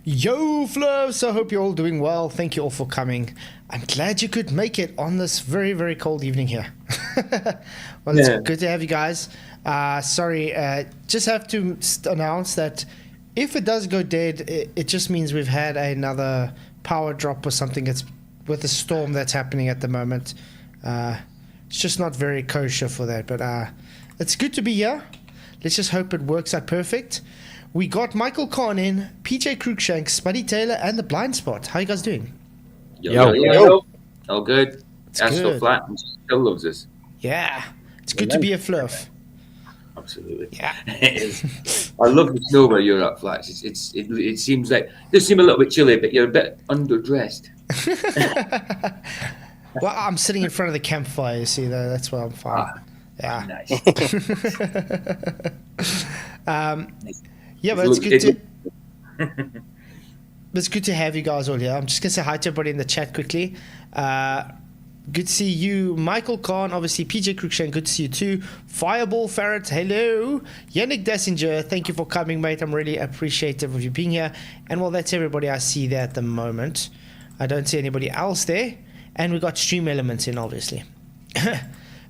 Yo, Flo! So I hope you're all doing well. Thank you all for coming. I'm glad you could make it on this very, very cold evening here. Well, it's good to have you guys. Sorry, just have to announce that if it does go dead, it just means we've had another power drop or something. It's with the storm that's happening at the moment. It's just not very kosher for that, but it's good to be here. Let's just hope it works out perfect. We got Michael Kahn in, PJ Cruikshank, Spuddy Taylor, and the Blind Spot. How you guys doing? Yo. All good. Good. Flat still loves us. Yeah, it's good to be a fluff. Absolutely. Yeah. It is. I love the snow where you're at, Flats. It seems like it does seem a little bit chilly, but you're a bit underdressed. Well, I'm sitting in front of the campfire, you see, though. That's why I'm fine. Yeah. Nice. Yeah, but it's good to have you guys all here. I'm just going to say hi to everybody in the chat quickly. Good to see you, Michael Kahn, obviously, PJ Cruikshank, good to see you too. Fireball Ferret, hello. Yannick Dessinger, thank you for coming, mate. I'm really appreciative of you being here. And well, that's everybody I see there at the moment. I don't see anybody else there. And we got Stream Elements in, obviously.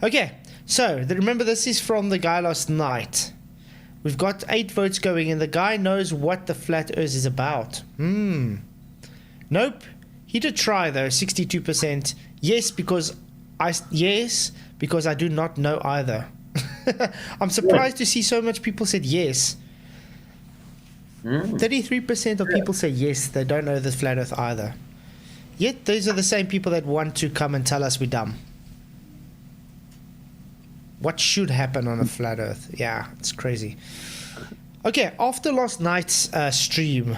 Okay, so remember, this is from the guy last night. We've got 8 votes going, and the guy knows what the flat Earth is about. Nope. He did try though. 62%. Yes, because I do not know either. I'm surprised to see so much people said yes. 33% of people say yes. They don't know the flat Earth either. Yet those are the same people that want to come and tell us we're dumb. What should happen on a flat Earth? Yeah, it's crazy. Okay, after last night's stream,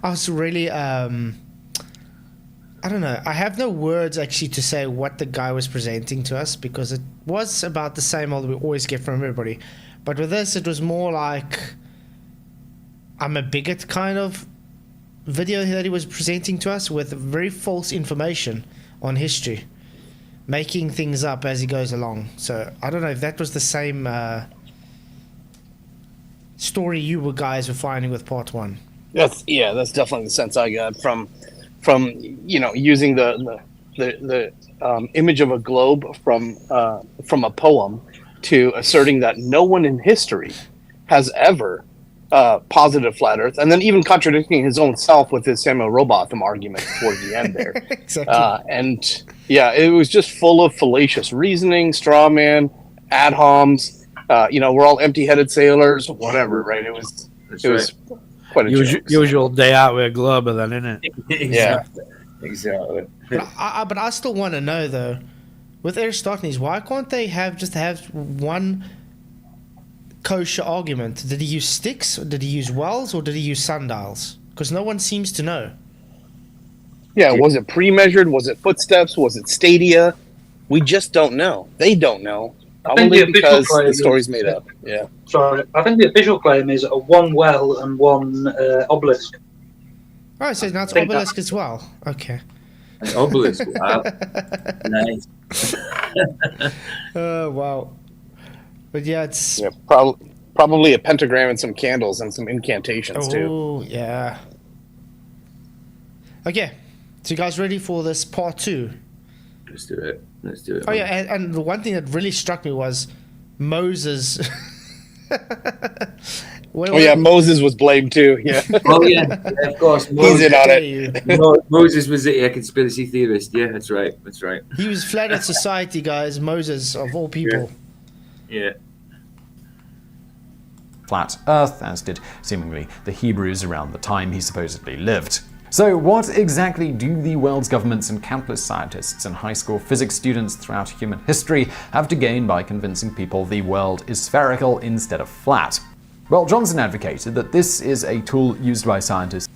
I was really, I don't know. I have no words actually to say what the guy was presenting to us, because it was about the same old we always get from everybody. But with this, it was more like I'm a bigot kind of video that he was presenting to us with very false information on history, making things up as he goes along. So I don't know if that was the same story you guys were finding with part 1. That's definitely the sense I got from using the image of a globe from a poem to asserting that no one in history has ever posited flat Earth, and then even contradicting his own self with his Samuel Robotham argument towards the end there. Exactly. It was just full of fallacious reasoning, straw man, ad homs. We're all empty-headed sailors, whatever, right? It was quite a usual day out with a globe, then, isn't it? Exactly. But I still want to know though, with Aristophanes, why can't they just have one kosher argument? Did he use sticks, or did he use wells, or did he use sundials? Because no one seems to know. Yeah, was it pre-measured? Was it footsteps? Was it stadia? We just don't know. They don't know. Probably because the story's made up. Yeah. Sorry, I think the official claim is a 1 well and 1 obelisk. Oh, so now it's obelisk as well. Okay. An obelisk. Wow. Nice. Oh, wow. But yeah, it's... Yeah, probably a pentagram and some candles and some incantations, too. Oh, yeah. Okay. So you guys ready for this part 2? Let's do it. Oh, yeah, and the one thing that really struck me was Moses. Moses was blamed, too. Yeah. Oh, yeah, of course. He's in on it. Moses was a conspiracy theorist. Yeah, that's right. He was Flat Earth Society, guys. Moses, of all people. Yeah. Flat Earth, as did seemingly the Hebrews around the time he supposedly lived. So what exactly do the world's governments and countless scientists and high school physics students throughout human history have to gain by convincing people the world is spherical instead of flat? Well, Johnson advocated that this is a tool used by scientists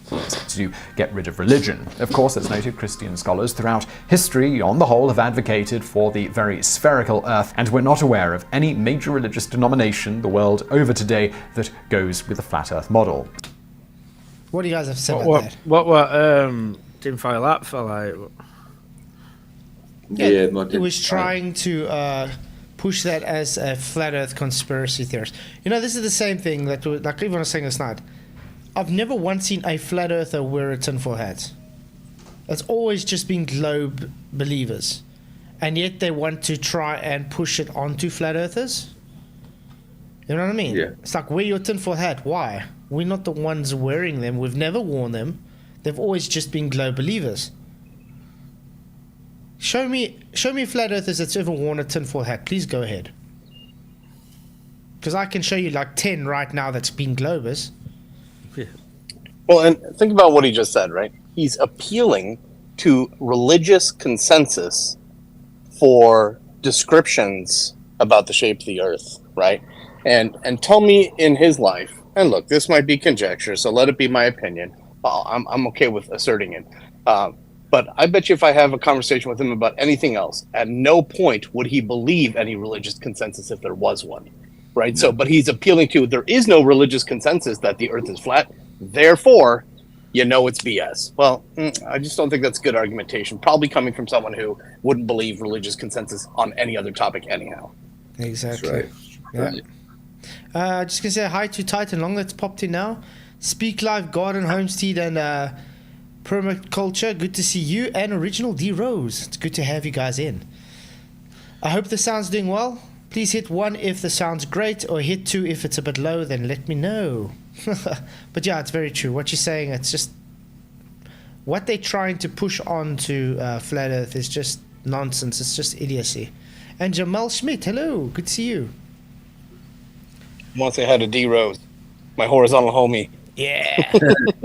to get rid of religion. Of course, as noted, Christian scholars throughout history, on the whole, have advocated for the very spherical Earth, and we're not aware of any major religious denomination the world over today that goes with the flat Earth model. What do you guys have to say about that? What tinfoil hat for, like? Yeah, he was trying to push that as a flat Earth conspiracy theorist. This is the same thing that like everyone was saying last night. I've never once seen a flat earther wear a tinfoil hat. It's always just been globe believers. And yet they want to try and push it onto flat earthers. You know what I mean? Yeah. It's like, wear your tinfoil hat. Why? We're not the ones wearing them. We've never worn them. They've always just been globe believers. Show me flat earthers that's ever worn a tinfoil hat. Please go ahead. Because I can show you like 10 right now that's been globers. Well, and think about what he just said, right? He's appealing to religious consensus for descriptions about the shape of the earth, right? And tell me in his life, and look, this might be conjecture, so let it be my opinion. I'm okay with asserting it. But I bet you if I have a conversation with him about anything else, at no point would he believe any religious consensus if there was one, right? So, but he's appealing to, there is no religious consensus that the earth is flat, therefore, you know it's BS. Well, I just don't think that's good argumentation, probably coming from someone who wouldn't believe religious consensus on any other topic anyhow. Exactly. That's right. Yeah. Just gonna say hi to Titan Long that's popped in now. Speak Live, Garden, Homestead, and Permaculture. Good to see you, and Original D Rose. It's good to have you guys in. I hope the sound's doing well. Please hit 1 if the sound's great, or hit 2 if it's a bit low, then let me know. But yeah, it's very true. What you're saying, it's just what they're trying to push on to Flat Earth is just nonsense. It's just idiocy. And Jamal Schmidt, hello. Good to see you. I want to say hi to D Rose, my horizontal homie. Yeah.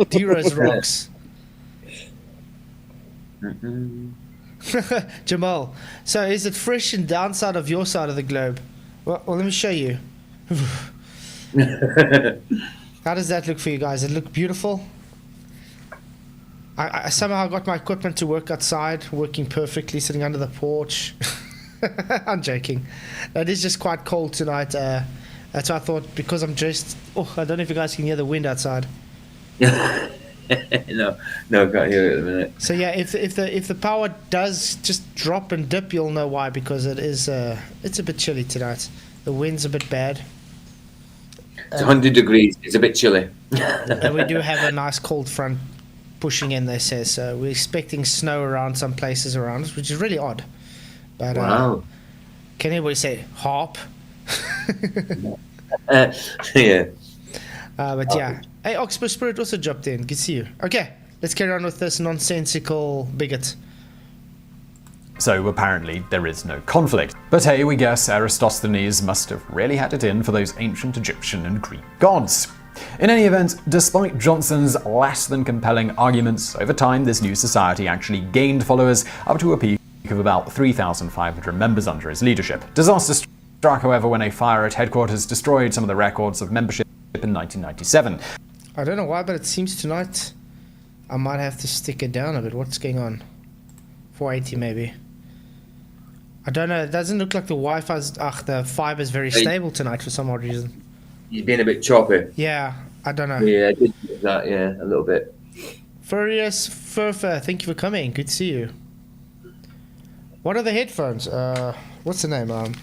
D-Rose rocks. Jamal, so is it fresh and downside of your side of the globe? Well, let me show you. How does that look for you guys? Does it look beautiful? I somehow got my equipment to work outside, working perfectly, sitting under the porch. I'm joking. It is just quite cold tonight. That's why I thought, because I'm dressed. Oh, I don't know if you guys can hear the wind outside. no, I can't hear it at the minute. So yeah, if the power does just drop and dip, you'll know why, because it's a bit chilly tonight. The wind's a bit bad. It's 100 degrees. It's a bit chilly. And we do have a nice cold front pushing in, they say. So we're expecting snow around some places around us, which is really odd. But Wow. can anybody say harp? Yeah. But yeah. Hey, Oxford Spirit also dropped in. Good to see you. Okay, let's carry on with this nonsensical bigot. So apparently there is no conflict. But hey, we guess Eratosthenes must have really had it in for those ancient Egyptian and Greek gods. In any event, despite Johnson's less than compelling arguments, over time this new society actually gained followers up to a peak of about 3,500 members under his leadership. Disaster struck, however, when a fire at headquarters destroyed some of the records of membership in 1997. I don't know why, but it seems tonight I might have to stick it down a bit. What's going on? 480 maybe. I don't know. It doesn't look like the the fiber's very stable tonight for some odd reason. He's been a bit choppy. Yeah, I don't know. Yeah, I did get that, yeah, a little bit. Furious Furfer, thank you for coming. Good to see you. What are the headphones? What's the name?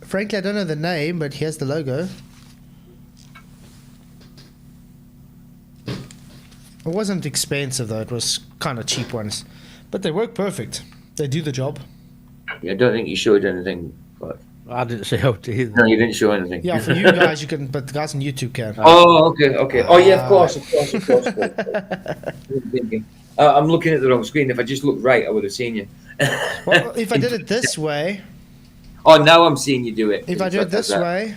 Frankly, I don't know the name, but here's the logo. It wasn't expensive though, it was kind of cheap ones. But they work perfect. They do the job. Yeah, I don't think you showed anything, but I didn't say out either. no, you didn't show anything. Yeah, for you guys you can, but the guys on YouTube can. Oh, okay. Oh, yeah, of course. I'm looking at the wrong screen. If I just looked right, I would have seen you. Well, if I did it this way, Oh, now I'm seeing you do it. if I do it this way,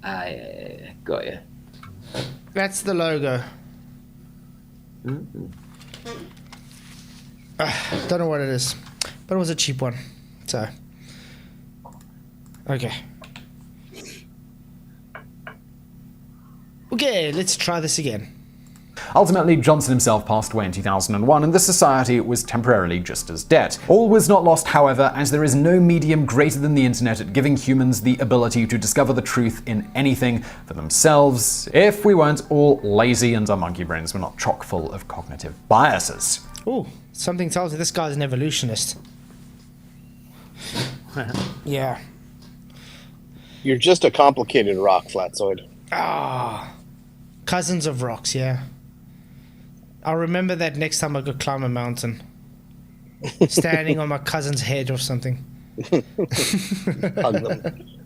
I got you. that's the logo. Don't know what it is, but it was a cheap one. So, okay. Okay, let's try this again. Ultimately, Johnson himself passed away in 2001, and the society was temporarily just as dead. All was not lost, however, as there is no medium greater than the internet at giving humans the ability to discover the truth in anything for themselves, if we weren't all lazy and our monkey brains were not chock full of cognitive biases. Ooh, something tells me this guy's an evolutionist. Yeah. You're just a complicated rock, Flatzoid. Ah, cousins of rocks, yeah. I'll remember that next time I go climb a mountain. Standing on my cousin's head or something. Hug them.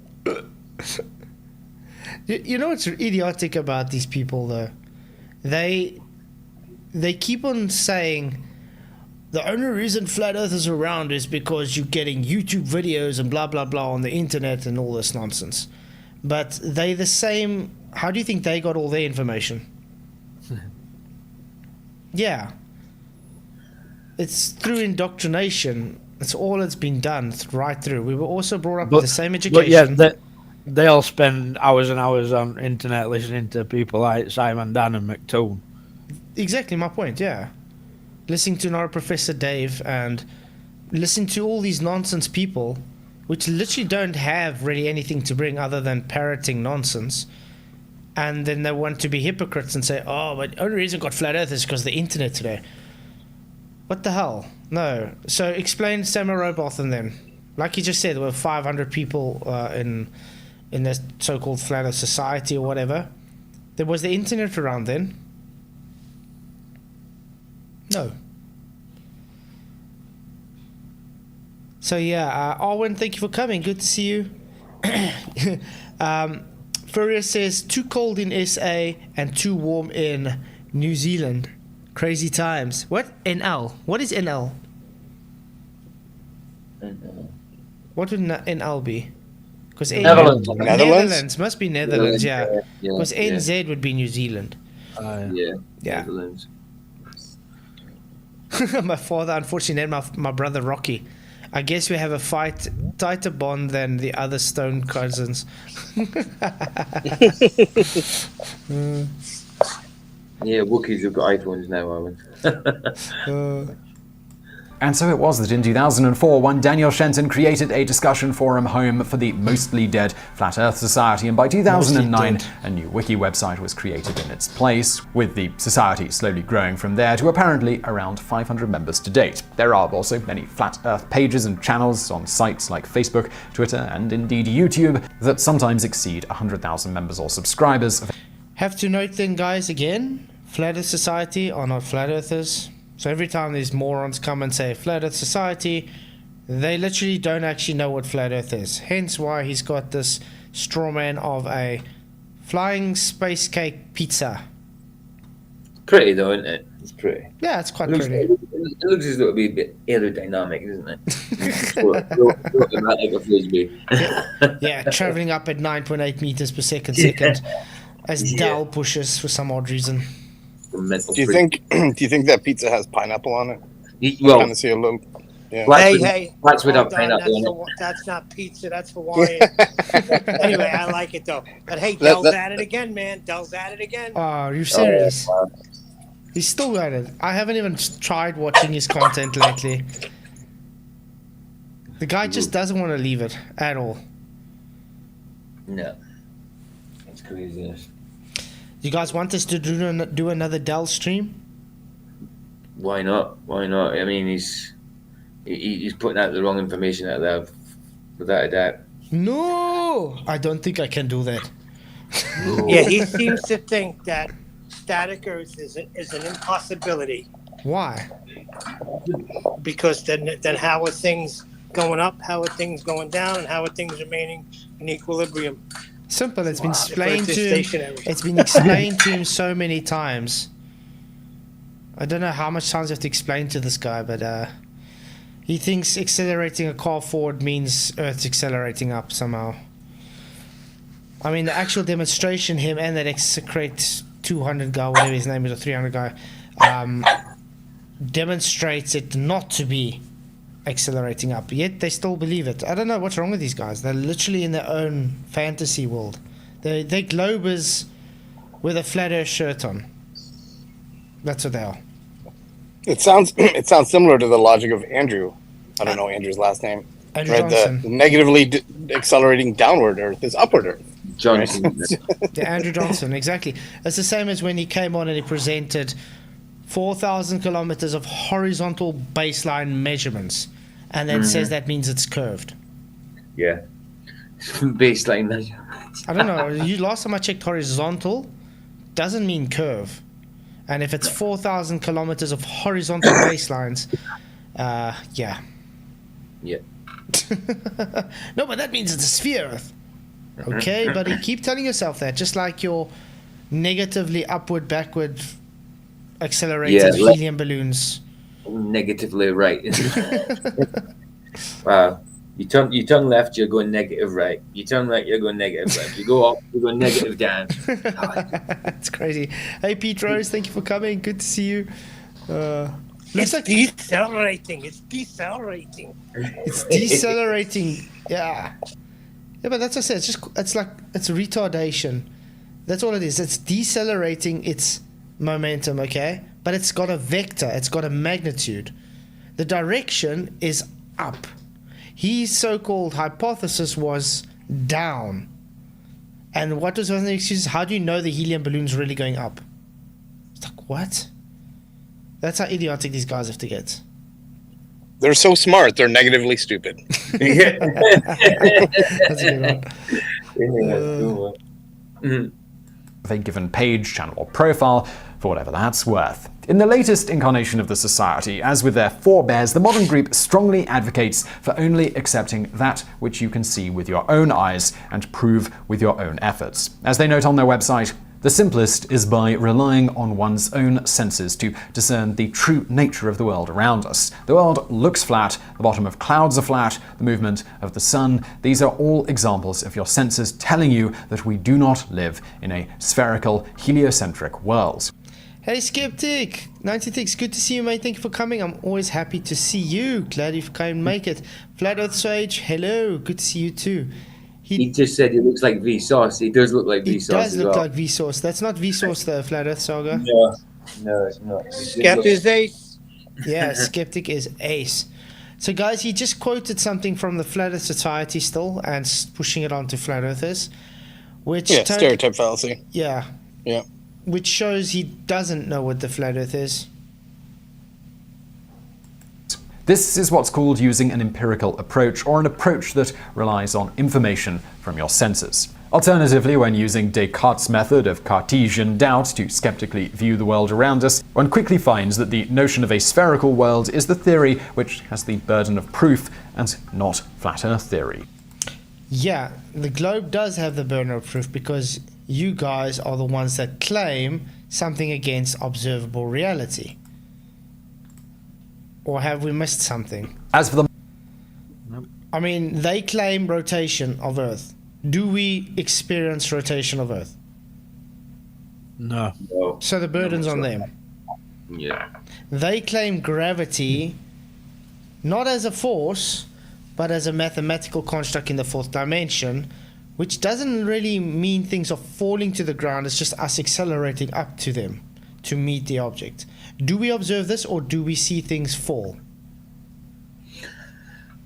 You know what's idiotic about these people, though? They keep on saying the only reason flat earth is around is because you're getting YouTube videos and blah blah blah on the internet and all this nonsense. But they the same. How do you think they got all their information? Yeah. It's through indoctrination. That's all that's been done right through. We were also brought up with the same education. But yeah, they all spend hours and hours on internet listening to people like Simon Dan and McToon. Exactly my point, yeah. Listening to our Professor Dave and listening to all these nonsense people which literally don't have really anything to bring other than parroting nonsense. And then they want to be hypocrites and say, oh, but the only reason I got flat earth is because of the internet today. What the hell? No. So explain Samuel Robotham then. Like you just said, there were 500 people in this so-called flat earth society or whatever. There was the internet around then. No. So yeah, Arwen, thank you for coming. Good to see you. Furious says, too cold in SA and too warm in New Zealand. Crazy times. What? NL? What is NL? What would NL be? Because Netherlands. Netherlands must be Netherlands, yeah. Yeah, Because yeah. NZ would be New Zealand. Yeah. Yeah. Netherlands. My father unfortunately named my brother Rocky. I guess we have a tighter bond than the other stone cousins. Yeah, Wookiees have got iPhones now, Arwen. And so it was that in 2004, one Daniel Shenton created a discussion forum home for the mostly dead Flat Earth Society, and by 2009, a new wiki website was created in its place, with the society slowly growing from there to apparently around 500 members to date. There are also many Flat Earth pages and channels on sites like Facebook, Twitter, and indeed YouTube that sometimes exceed 100,000 members or subscribers. Have to note then, guys, again, Flat Earth Society are not Flat Earthers. So every time these morons come and say Flat Earth Society, they literally don't actually know what Flat Earth is. Hence why he's got this straw man of a flying space cake pizza. Pretty though, isn't it? It's pretty. Yeah, it's quite It looks, pretty. it looks as though it'd be a bit aerodynamic, doesn't it? Like a frisbee. Yeah, traveling up at 9.8 meters per second, as Dal pushes for some odd reason. Mental Do you freak. think? Do you think that pizza has pineapple on it? Well, Kind of see a little. Yeah. Hey, Flats would have hold on, pineapple on it. that's not pizza, that's Hawaiian. Anyway, I like it though. But hey, Dell's at it again, man. Dell's at it again. Oh, are you serious? He's still at it. I haven't even tried watching his content lately. The guy just doesn't want to leave it at all. No. That's crazy. You guys want us to do another Dell stream? Why not? Why not? I mean, he's putting out the wrong information out there, without a doubt. No, I don't think I can do that. Yeah, he seems to think that static Earth is an impossibility Why? because then how are things going up? How are things going down? And how are things remaining in equilibrium? Simple. It's been If explained Earth to is him. stationary. It's been explained to him so many times. I don't know how much times you have to explain to this guy, but he thinks accelerating a car forward means Earth's accelerating up somehow. I mean, the actual demonstration, him and that Excrete 200 guy, whatever his name is, or 300 guy, demonstrates it not to be accelerating up, yet they still believe it. I don't know what's wrong with these guys. They're literally in their own fantasy world. They're globers with a flat earth shirt on. That's what they are. It sounds similar to the logic of Andrew. I don't know Andrew's last name. Andrew Right, Johnson. the negatively accelerating downward Earth is upward Earth. Johnson. Yeah, Andrew Johnson, exactly. It's the same as when he came on and he presented 4,000 kilometers of horizontal baseline measurements and then says that means it's curved. Yeah. Baseline measure. I don't know. Last time I checked, horizontal doesn't mean curve. And if it's 4,000 kilometers of horizontal baselines, yeah. Yeah. No, but that means it's a sphere, Earth. Okay, buddy, keep telling yourself that. Just like your negatively upward, backward accelerated Yeah, helium balloons. Negatively right. Wow. You turn left, you're going negative right. You turn right, you're going negative left. You go up, you're going negative down. That's crazy. Hey, Pete Rose, thank you for coming. Good to see you. It's decelerating. It's decelerating. It's decelerating. Yeah. Yeah, but that's what I said. It's retardation. That's all it is. It's decelerating its momentum, okay? But it's got a vector. It's got a magnitude. The direction is up. His so-called hypothesis was down. And what was one of the excuses? How do you know the helium balloon's really going up? It's like, what? That's how idiotic these guys have to get. They're so smart, they're negatively stupid. That's a good one. Of a given page, channel, or profile, for whatever that's worth. In the latest incarnation of the Society, as with their forebears, the modern group strongly advocates for only accepting that which you can see with your own eyes and prove with your own efforts. As they note on their website, the simplest is by relying on one's own senses to discern the true nature of the world around us. The world looks flat, the bottom of clouds are flat, the movement of the sun. These are all examples of your senses telling you that we do not live in a spherical, heliocentric world. Hey, Skeptic! 96, good to see you, mate. Thank you for coming. I'm always happy to see you. Glad you can make it. Flatzoid, hello. Good to see you too. He just said he looks like Vsauce. He does look like He Vsauce. does look like Vsauce. That's not Vsauce, though, Flat Earth Saga. No, it's not. Skeptic is ace. Yeah, Skeptic is ace. So, guys, he just quoted something from the Flat Earth Society still and pushing it on to Flat Earthers. Which Stereotype fallacy. Yeah. Yeah. Which shows he doesn't know what the Flat Earth is. This is what's called using an empirical approach, or an approach that relies on information from your senses. Alternatively, when using Descartes' method of Cartesian doubt to skeptically view the world around us, one quickly finds that the notion of a spherical world is the theory which has the burden of proof and not flat earth theory. Yeah, the globe does have the burden of proof because you guys are the ones that claim something against observable reality. Or have we missed something? As for the I mean, they claim rotation of Earth. Do we experience rotation of Earth? No. No. So the burden's on them. Yeah. They claim gravity not as a force, but as a mathematical construct in the fourth dimension, which doesn't really mean things are falling to the ground. It's just us accelerating up to them to meet the object. Do we observe this, or do we see things fall?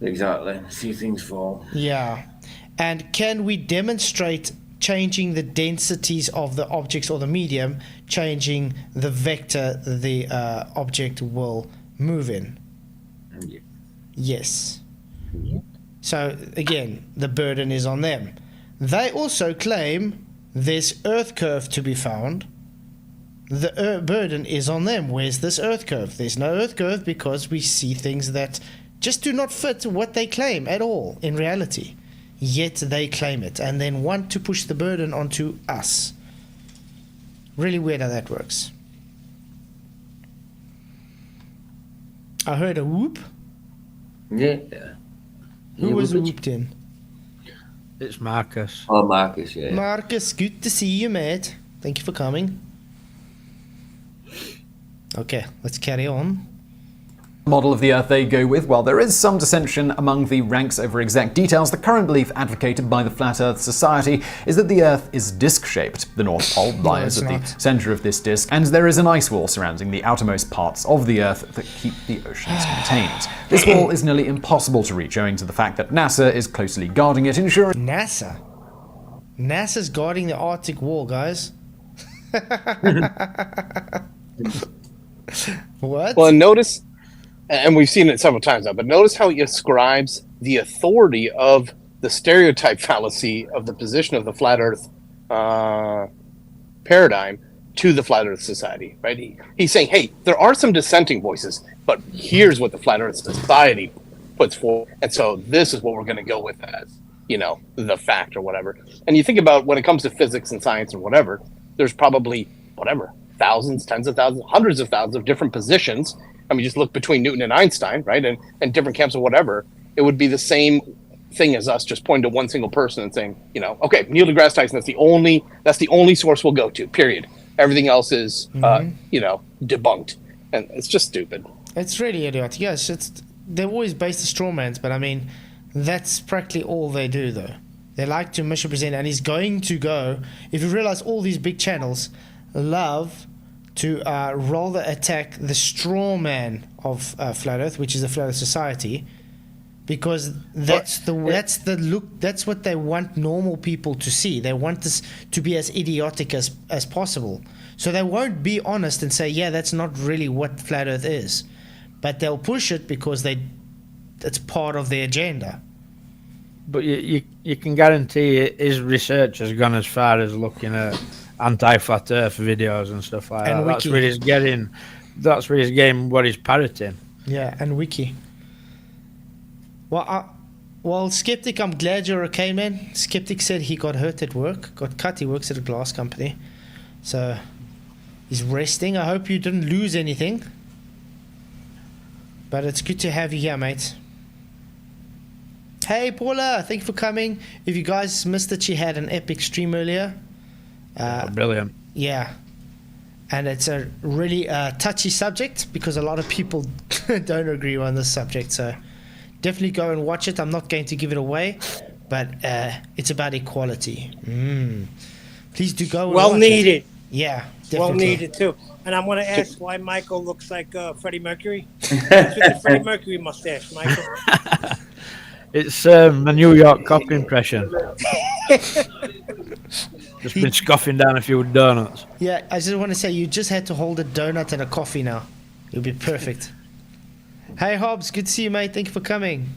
Exactly. See things fall. Yeah. And can we demonstrate changing the densities of the objects or the medium, changing the vector the object will move in? Yeah. Yes. So again, the burden is on them. They also claim there's Earth curve to be found. The burden is on them. Where's this Earth curve? There's no Earth curve because we see things that just do not fit what they claim at all in reality. Yet they claim it and then want to push the burden onto us. Really weird how that works. I heard a whoop. Yeah. Who was whooped in? It's Marcus. Oh, Marcus, yeah. Marcus, good to see you, mate. Thank you for coming. Okay, let's carry on. model of the Earth they go with, while there is some dissension among the ranks over exact details, the current belief advocated by the Flat Earth Society is that the Earth is disc-shaped. The North Pole lies at the center of this disc, and there is an ice wall surrounding the outermost parts of the Earth that keep the oceans contained. This wall is nearly impossible to reach, owing to the fact that NASA is closely guarding it, ensuring NASA's guarding the Arctic Wall, guys. What? Well, and notice, and we've seen it several times now, but notice how he ascribes the authority of the stereotype fallacy of the position of the Flat Earth paradigm to the Flat Earth Society, right? He's saying, hey, there are some dissenting voices, but here's what the Flat Earth Society puts forward, and so this is what we're going to go with as, the fact or whatever. And you think about when it comes to physics and science or whatever, there's probably, thousands, tens of thousands, hundreds of thousands of different positions. I mean, just look between Newton and Einstein, right? And different camps or whatever. It would be the same thing as us just pointing to one single person and saying, okay, Neil deGrasse Tyson, that's the only source we'll go to, period. Everything else is, debunked. And it's just stupid. It's really idiotic. Yes, they're always based the strawmans, but I mean, that's practically all they do, though. They like to misrepresent, and he's going to go. If you realize, all these big channels love to rather attack the straw man of Flat Earth, which is the Flat Earth Society, because that's what they want normal people to see. They want this to be as idiotic as possible. So they won't be honest and say, yeah, that's not really what Flat Earth is, but they'll push it because it's part of their agenda. But you can guarantee his research has gone as far as looking at anti-flat Earth videos and stuff like that. That's where he's getting. That's where he's getting what he's parroting. Yeah, and wiki. Well, Skeptic, I'm glad you're okay, man. Skeptic said he got hurt at work, got cut. He works at a glass company, so he's resting. I hope you didn't lose anything. But it's good to have you here, mate. Hey, Paula, thank you for coming. If you guys missed it, she had an epic stream earlier. Brilliant. Yeah. And it's a really touchy subject because a lot of people don't agree on this subject. So definitely go and watch it. I'm not going to give it away, but it's about equality. Please do go and Well watch needed. it. Yeah, definitely. Well needed, too. And I'm going to ask why Michael looks like Freddie Mercury. What's with the Freddie Mercury mustache, Michael? It's a New York cop impression. Just been scoffing down a few donuts. Yeah, I just want to say you just had to hold a donut and a coffee now. You'll be perfect. Hey, Hobbs, good to see you, mate. Thank you for coming.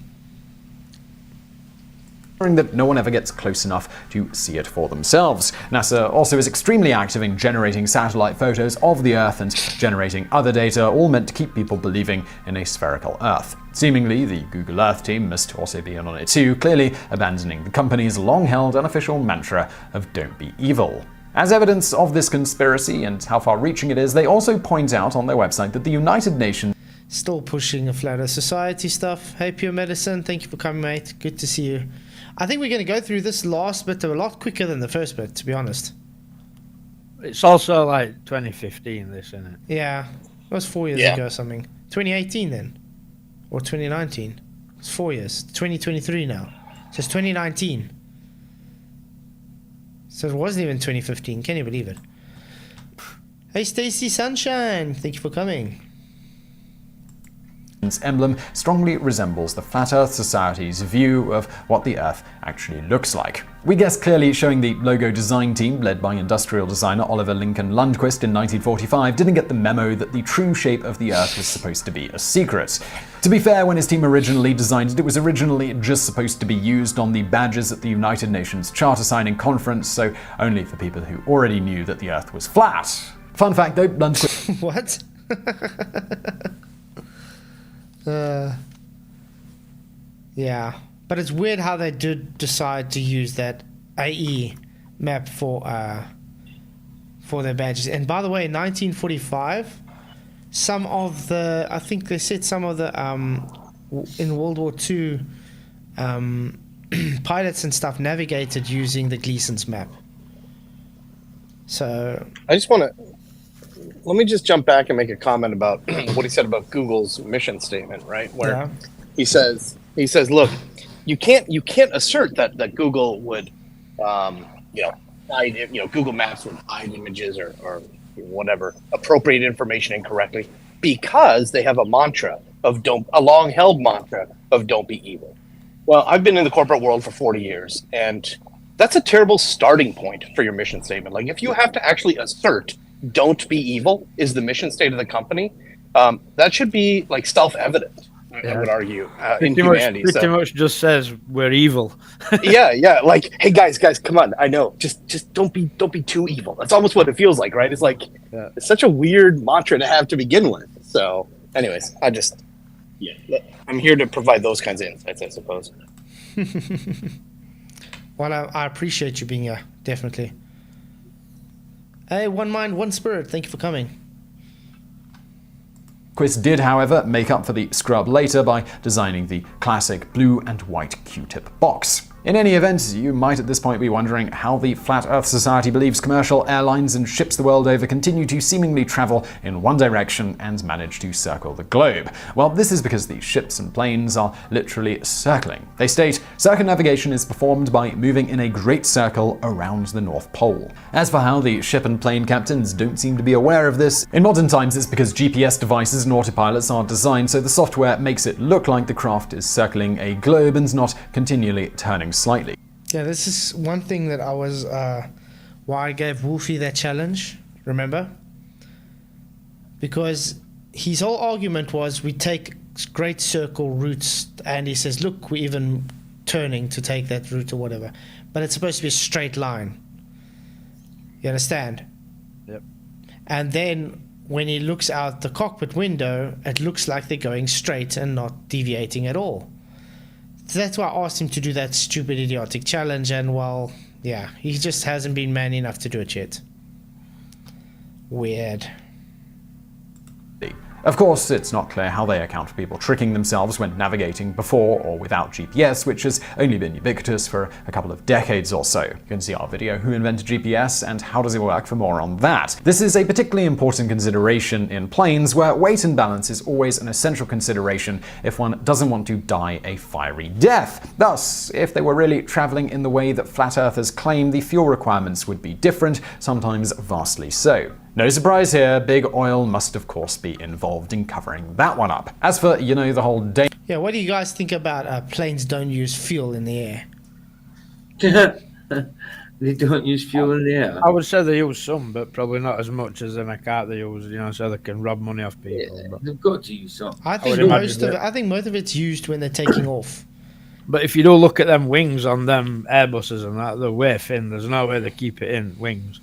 that no one ever gets close enough to see it for themselves. NASA also is extremely active in generating satellite photos of the Earth and generating other data, all meant to keep people believing in a spherical Earth. Seemingly, the Google Earth team must also be in on it too, clearly abandoning the company's long-held unofficial mantra of "don't be evil." As evidence of this conspiracy and how far-reaching it is, they also point out on their website that the United Nations still pushing a flat Earth society stuff. Hey, Pure Medicine, thank you for coming, mate. Good to see you. I think we're going to go through this last bit a lot quicker than the first bit, to be honest. It's also like 2015, this, isn't it? Yeah, it was 4 years ago or something. 2018 then, or 2019. It's 4 years. 2023 now. So it's 2019. So it wasn't even 2015. Can you believe it? Hey, Stacy Sunshine, thank you for coming. emblem strongly resembles the Flat Earth Society's view of what the Earth actually looks like. We guess clearly showing the logo design team, led by industrial designer Oliver Lincoln Lundquist in 1945, didn't get the memo that the true shape of the Earth was supposed to be a secret. To be fair, when his team originally designed it, it was originally just supposed to be used on the badges at the United Nations Charter Signing Conference, so only for people who already knew that the Earth was flat. Fun fact though, Lundquist... What? Yeah, but it's weird how they did decide to use that AE map for their badges. And by the way, in 1945, some of the, I think they said some of the in World War II pilots and stuff navigated using the Gleason's map. So I just want to let me just jump back and make a comment about what he said about Google's mission statement, right? Where he says, look, you can't assert that Google would, hide, Google Maps would hide images or whatever, appropriate information incorrectly, because they have a long-held mantra of don't be evil. Well, I've been in the corporate world for 40 years, and that's a terrible starting point for your mission statement. Like, if you have to actually assert don't be evil is the mission state of the company, that should be like self-evident, I would argue, in humanity. Pretty much just says we're evil. yeah. Like, hey guys, come on. I know. Just don't be too evil. That's almost what it feels like, right? It's like it's such a weird mantra to have to begin with. So, anyways, I'm here to provide those kinds of insights, I suppose. Well, I appreciate you being here, definitely. Hey, One Mind, One Spirit, thank you for coming. Quist did, however, make up for the scrub later by designing the classic blue and white Q-tip box. In any event, you might at this point be wondering how the Flat Earth Society believes commercial airlines and ships the world over continue to seemingly travel in one direction and manage to circle the globe. Well, this is because these ships and planes are literally circling. They state, circumnavigation is performed by moving in a great circle around the North Pole. As for how the ship and plane captains don't seem to be aware of this, in modern times it's because GPS devices and autopilots are designed so the software makes it look like the craft is circling a globe and not continually turning slightly. Yeah, this is one thing that I was why I gave Wolfie that challenge, remember? Because his whole argument was we take great circle routes, and he says, look, we're even turning to take that route or whatever. But it's supposed to be a straight line. You understand? Yep. And then when he looks out the cockpit window, it looks like they're going straight and not deviating at all. So that's why I asked him to do that stupid idiotic challenge, and well, yeah, he just hasn't been man enough to do it yet. Weird. Of course, it's not clear how they account for people tricking themselves when navigating before or without GPS, which has only been ubiquitous for a couple of decades or so. You can see our video, Who Invented GPS and How Does It Work, for more on that. This is a particularly important consideration in planes, where weight and balance is always an essential consideration if one doesn't want to die a fiery death. Thus, if they were really traveling in the way that flat earthers claim, the fuel requirements would be different, sometimes vastly so. No surprise here, big oil must of course be involved in covering that one up. As for, the whole day. Yeah, what do you guys think about planes don't use fuel in the air? They don't use fuel in the air? I would say they use some, but probably not as much as in a car they use, so they can rob money off people. Yeah, but they've got to use some. I think most of it's used when they're taking off. But if you do look at them wings on them Airbuses and that, they're way thin. There's no way they keep it in wings.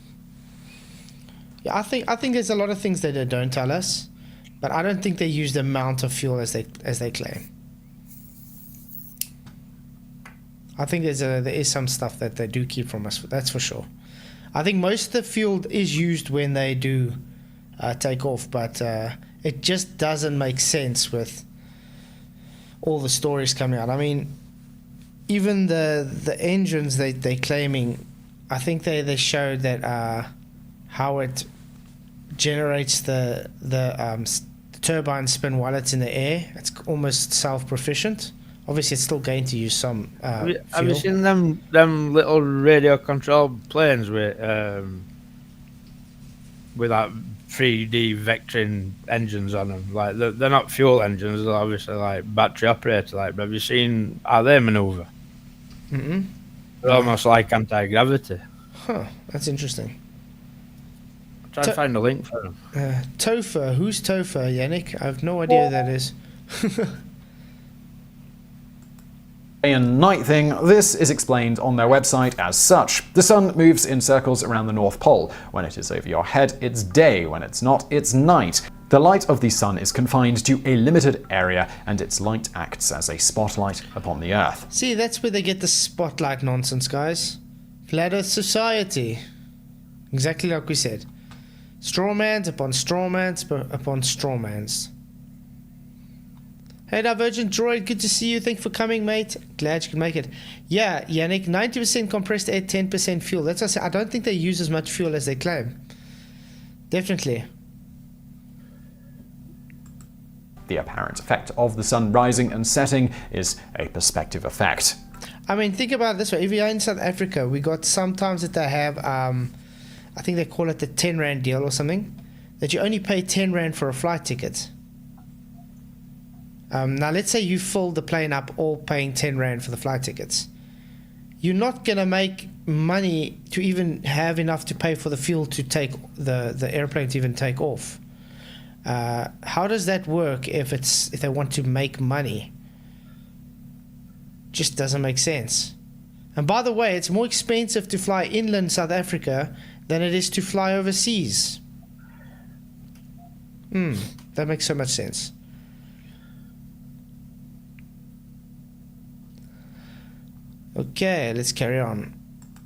Yeah, I think there's a lot of things that they don't tell us, but I don't think they use the amount of fuel as they claim. I think there is some stuff that they do keep from us. That's for sure. I think most of the fuel is used when they do take off, but it just doesn't make sense with all the stories coming out. I mean, even the engines they're claiming, I think they showed that how it generates the turbine spin while it's in the air. It's almost self-proficient. Obviously, it's still going to use some fuel. Have you seen them little radio-controlled planes with that 3D vectoring engines on them? Like they're not fuel engines; they're obviously like battery operated. Like, but have you seen how they manoeuvre? Mm-hmm. They're almost like anti-gravity. Huh, that's interesting. Try and find a link for them. Topher. Who's Topher, Yannick? I have no idea who that is. Day and night thing, this is explained on their website as such. The sun moves in circles around the North Pole. When it is over your head, it's day. When it's not, it's night. The light of the sun is confined to a limited area, and its light acts as a spotlight upon the Earth. See, that's where they get the spotlight nonsense, guys. Flat Earth Society. Exactly like we said. Strawmans upon strawmans upon strawmans. Hey, Divergent Droid, good to see you. Thank you for coming, mate. Glad you can make it. Yeah, Yannick, 90% compressed air, 10% fuel. That's what I said. I don't think they use as much fuel as they claim. Definitely. The apparent effect of the sun rising and setting is a perspective effect. I mean, think about it this way. If you're in South Africa, we got sometimes that they have, I think they call it the 10 Rand deal or something, that you only pay 10 Rand for a flight ticket. Now, let's say you fill the plane up all paying 10 Rand for the flight tickets. You're not going to make money to even have enough to pay for the fuel to take the airplane to even take off. How does that work if they want to make money? Just doesn't make sense. And by the way, it's more expensive to fly inland South Africa than it is to fly overseas. That makes so much sense. Okay, let's carry on.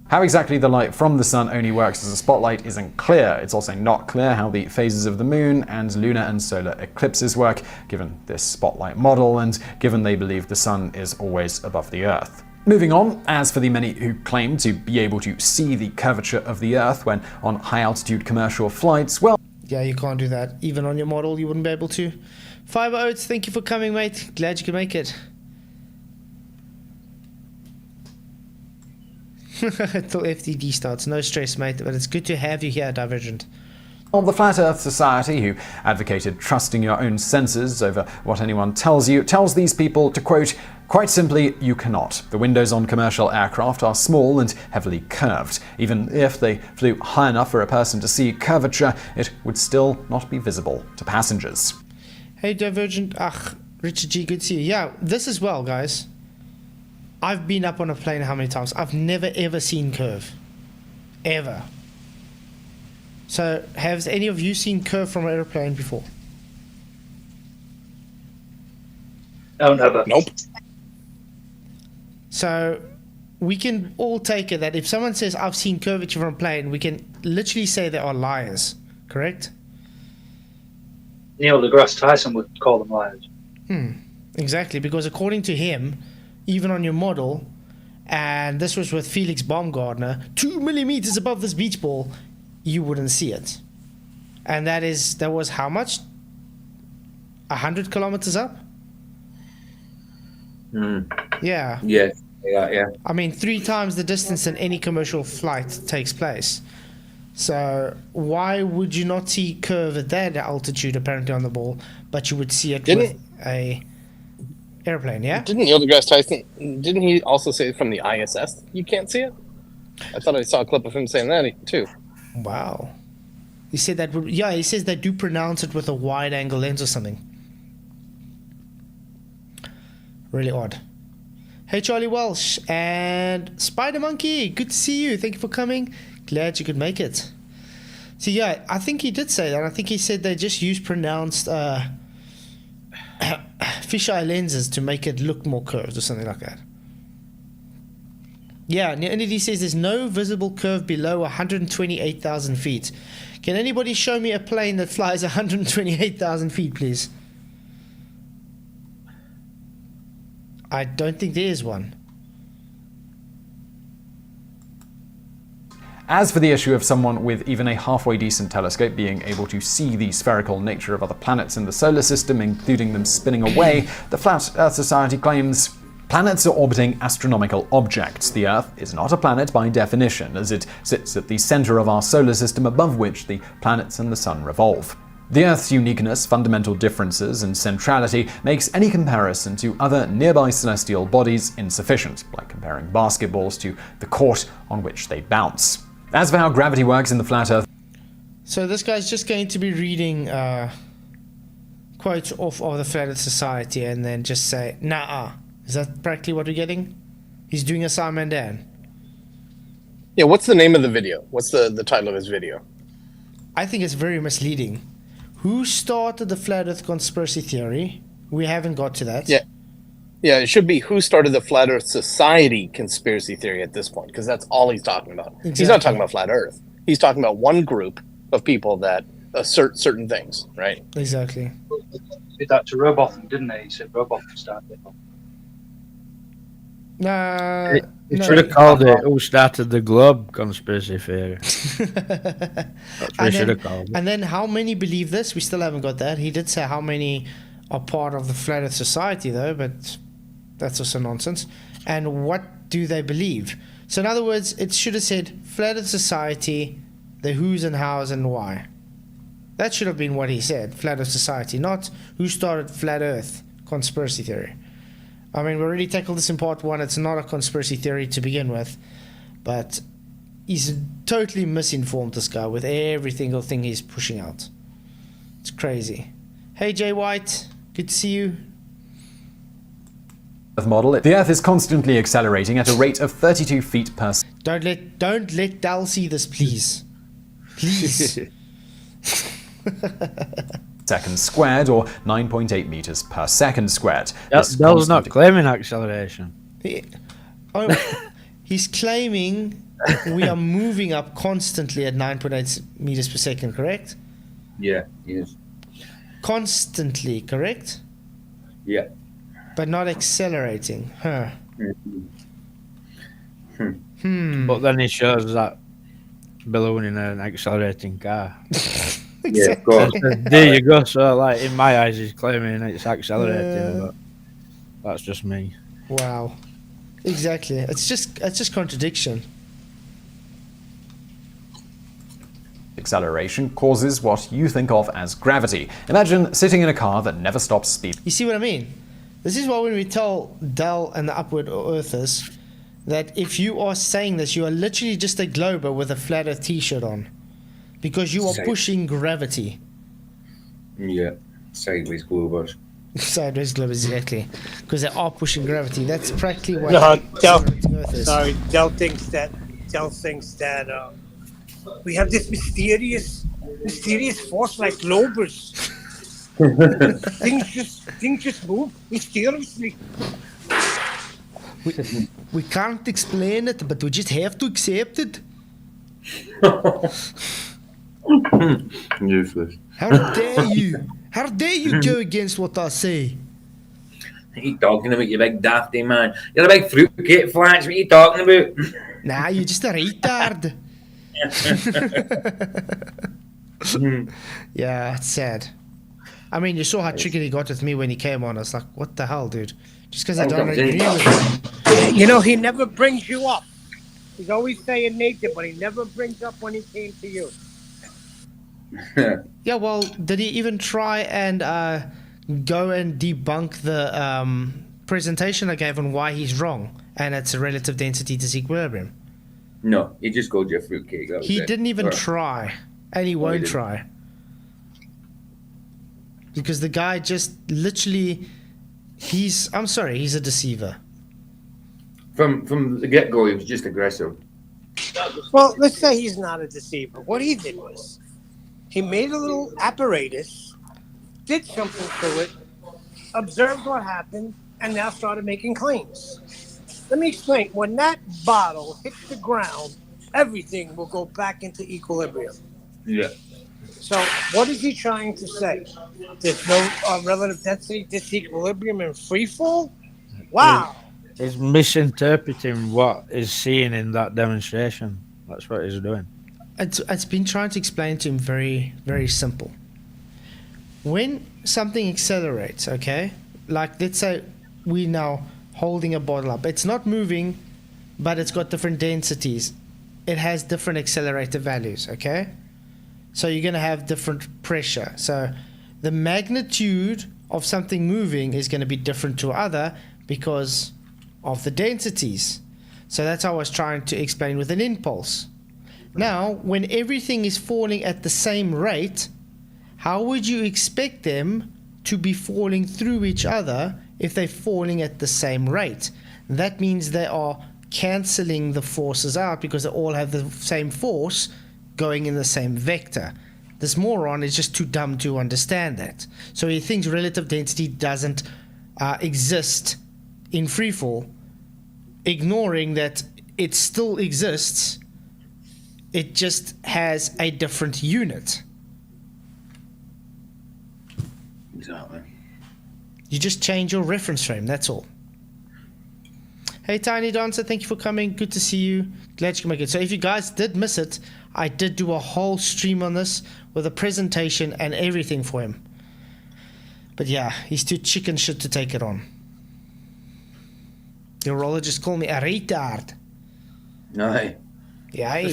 How exactly the light from the sun only works as a spotlight isn't clear. It's also not clear how the phases of the moon and lunar and solar eclipses work, given this spotlight model, and given they believe the sun is always above the Earth. Moving on, as for the many who claim to be able to see the curvature of the Earth when on high-altitude commercial flights, well... Yeah, you can't do that. Even on your model, you wouldn't be able to. Fiber Oats, thank you for coming, mate. Glad you could make it. Till FTD starts. No stress, mate, but it's good to have you here, Divergent. The Flat Earth Society, who advocated trusting your own senses over what anyone tells you, tells these people to, quote, "Quite simply, you cannot. The windows on commercial aircraft are small and heavily curved. Even if they flew high enough for a person to see curvature, it would still not be visible to passengers." Hey, Divergent. Richard G, good to see you. Yeah, this as well, guys. I've been up on a plane how many times? I've never ever seen curve. Ever. So, has any of you seen curve from an airplane before? No, never. Nope. So, we can all take it that if someone says, I've seen curvature from a plane, we can literally say they are liars. Correct? Neil deGrasse Tyson would call them liars. Exactly, because according to him, even on your model, and this was with Felix Baumgartner, 2 millimeters above this beach ball, you wouldn't see it. And that was how much? 100 kilometers up? Yeah. Yeah. I mean, 3 times the distance than any commercial flight takes place. So why would you not see curve at that altitude apparently on the ball, but you would see it with a airplane, yeah? Didn't Neil deGrasse Tyson, didn't he also say from the ISS you can't see it? I thought I saw a clip of him saying that too. Wow. He said that, yeah, he says they do pronounce it with a wide angle lens or something. Really odd. Hey, Charlie Welsh and Spider Monkey, good to see you. Thank you for coming. Glad you could make it. So yeah, I think he did say that. I think he said they just use pronounced fisheye lenses to make it look more curved or something like that. Yeah, Nidhi says there's no visible curve below 128,000 feet. Can anybody show me a plane that flies 128,000 feet, please? I don't think there is one. As for the issue of someone with even a halfway decent telescope being able to see the spherical nature of other planets in the solar system, including them spinning away, the Flat Earth Society claims planets are orbiting astronomical objects. The Earth is not a planet by definition, as it sits at the center of our solar system above which the planets and the sun revolve. The Earth's uniqueness, fundamental differences, and centrality makes any comparison to other nearby celestial bodies insufficient, like comparing basketballs to the court on which they bounce. As for how gravity works in the Flat Earth... So this guy's just going to be reading quotes off of the Flat Earth Society and then just say, nah. Is that practically what we're getting? He's doing a Simon Dan. Yeah, what's the name of the video? What's the title of his video? I think it's very misleading. Who started the Flat Earth conspiracy theory? We haven't got to that. Yeah, it should be who started the Flat Earth Society conspiracy theory at this point, because that's all he's talking about. Exactly. He's not talking about Flat Earth. He's talking about one group of people that assert certain things, right? Exactly. He did that to Robotham, didn't he? He said Robotham started it. He should have called it "Who Started the Globe" conspiracy theory. That's what he should have called it. And then how many believe this? We still haven't got that. He did say how many are part of the Flat Earth Society, though, but that's also nonsense. And what do they believe? So in other words, it should have said Flat Earth Society, the who's and how's and why. That should have been what he said, Flat Earth Society, not who started Flat Earth conspiracy theory. I mean, we already tackled this in part 1. It's not a conspiracy theory to begin with, but he's totally misinformed, this guy, with every single thing he's pushing out. It's crazy. Hey, Jay White, good to see you. Model, the Earth is constantly accelerating at a rate of 32 feet per Don't let Dal see this, please. Please. second squared, or 9.8 meters per second squared. Dal's not claiming acceleration. He's claiming we are moving up constantly at 9.8 meters per second, correct? Yeah, yes. Constantly, correct? Yeah. But not accelerating. Huh. But then he shows that ballooning an accelerating car. Yeah, of course. There you go. So, like, in my eyes, he's claiming it's accelerating, but that's just me. Wow. Exactly. It's just contradiction. Acceleration causes what you think of as gravity. Imagine sitting in a car that never stops speeding. You see what I mean? This is why when we tell Dal and the Upward Earthers that if you are saying this, you are literally just a glober with a flat Earth t-shirt on. Because you are pushing gravity. Yeah, sideways globers. Sideways globers, exactly. Because they are pushing gravity. That's practically what Del Earth is. Sorry, Del thinks that we have this mysterious force like globers. things just move mysteriously. We can't explain it, but we just have to accept it. Useless. How dare you? How dare you go against what I say? What are you talking about, you big dafty man? You're a big fruitcake, Flats. What are you talking about? Nah, you're just a retard. Yeah, it's sad. I mean, you saw how tricky he got with me when he came on. I was like, what the hell, dude? Just because I don't agree with him. You know, he never brings you up. He's always saying Nathan, but he never brings up when he came to you. Yeah, well, did he even try and go and debunk the presentation I gave on why he's wrong and it's a relative density disequilibrium? No, he just called you a fruitcake. That was He it. didn't even Or- try, and he won't try. Because the guy just literally, I'm sorry, he's a deceiver. From the get-go, he was just aggressive. Well, let's say he's not a deceiver. What he did was he made a little apparatus, did something to it, observed what happened, and now started making claims. Let me explain. When that bottle hits the ground, everything will go back into equilibrium. Yeah. So what is he trying to say? There's no relative density disequilibrium in free fall? Wow. He's misinterpreting what is seen in that demonstration. That's what he's doing. It's been trying to explain to him very, very simple. When something accelerates, okay, like let's say we now holding a bottle up. It's not moving, but it's got different densities. It has different accelerator values, okay? So you're going to have different pressure. So the magnitude of something moving is going to be different to other because of the densities. So that's how I was trying to explain with an impulse. Now, when everything is falling at the same rate, how would you expect them to be falling through each other if they're falling at the same rate? That means they are cancelling the forces out because they all have the same force going in the same vector. This moron is just too dumb to understand that. So he thinks relative density doesn't exist in freefall, ignoring that it still exists. It just has a different unit. Exactly. You just change your reference frame, that's all. Hey, Tiny Dancer, thank you for coming. Good to see you. Glad you can make it. So if you guys did miss it, I did do a whole stream on this with a presentation and everything for him. But yeah, he's too chicken shit to take it on. Your roller just called me a retard. No. Yeah.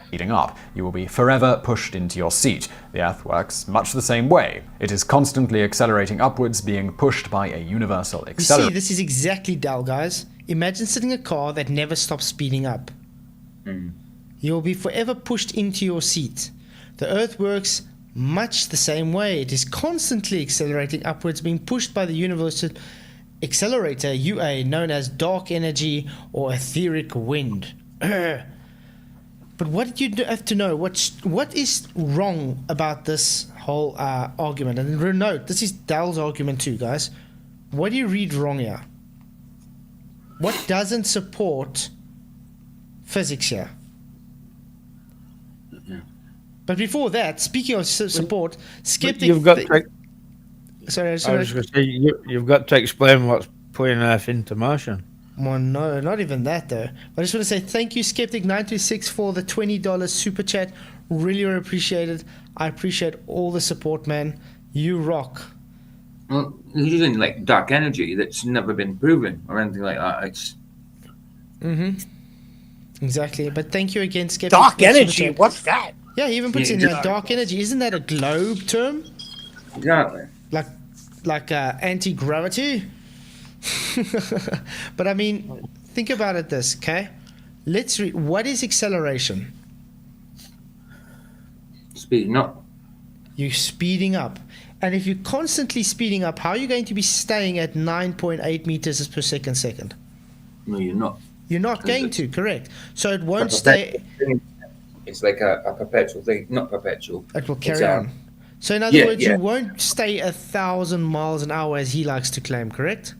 Speeding up, you will be forever pushed into your seat. The Earth works much the same way. It is constantly accelerating upwards, being pushed by a universal You accelerator. see, this is exactly Dal, guys. Imagine sitting in a car that never stops speeding up. You'll be forever pushed into your seat. The Earth works much the same way. It is constantly accelerating upwards, being pushed by the universal accelerator, UA, known as dark energy or etheric wind. But what do you have to know? What is wrong about this whole argument? And note, this is Dal's argument too, guys. What do you read wrong here? What doesn't support physics here? But before that, speaking of support, skeptic. You've got to, sorry, I was going to say you've got to explain what's putting Earth into motion. Well, no, not even that though. I just want to say thank you, Skeptic926, for the $20 super chat. Really appreciate it. I appreciate all the support, man. You rock. Well, he's using like dark energy that's never been proven or anything like that. It's Exactly. But thank you again, Skeptic. Dark for the super energy. chat. What's that? Yeah, he even puts in there dark energy. Isn't that a globe term? exactly. Like anti-gravity? But I mean, think about it this, okay? Let's read. What is acceleration? Speeding up. You're speeding up. And if you're constantly speeding up, how are you going to be staying at 9.8 meters per second? No, you're not. You're not going to, correct. So it won't stay. It's like a perpetual thing. Not perpetual. It will It's, carry on. So in other yeah, words, yeah. you won't stay 1,000 miles an hour as he likes to claim, correct?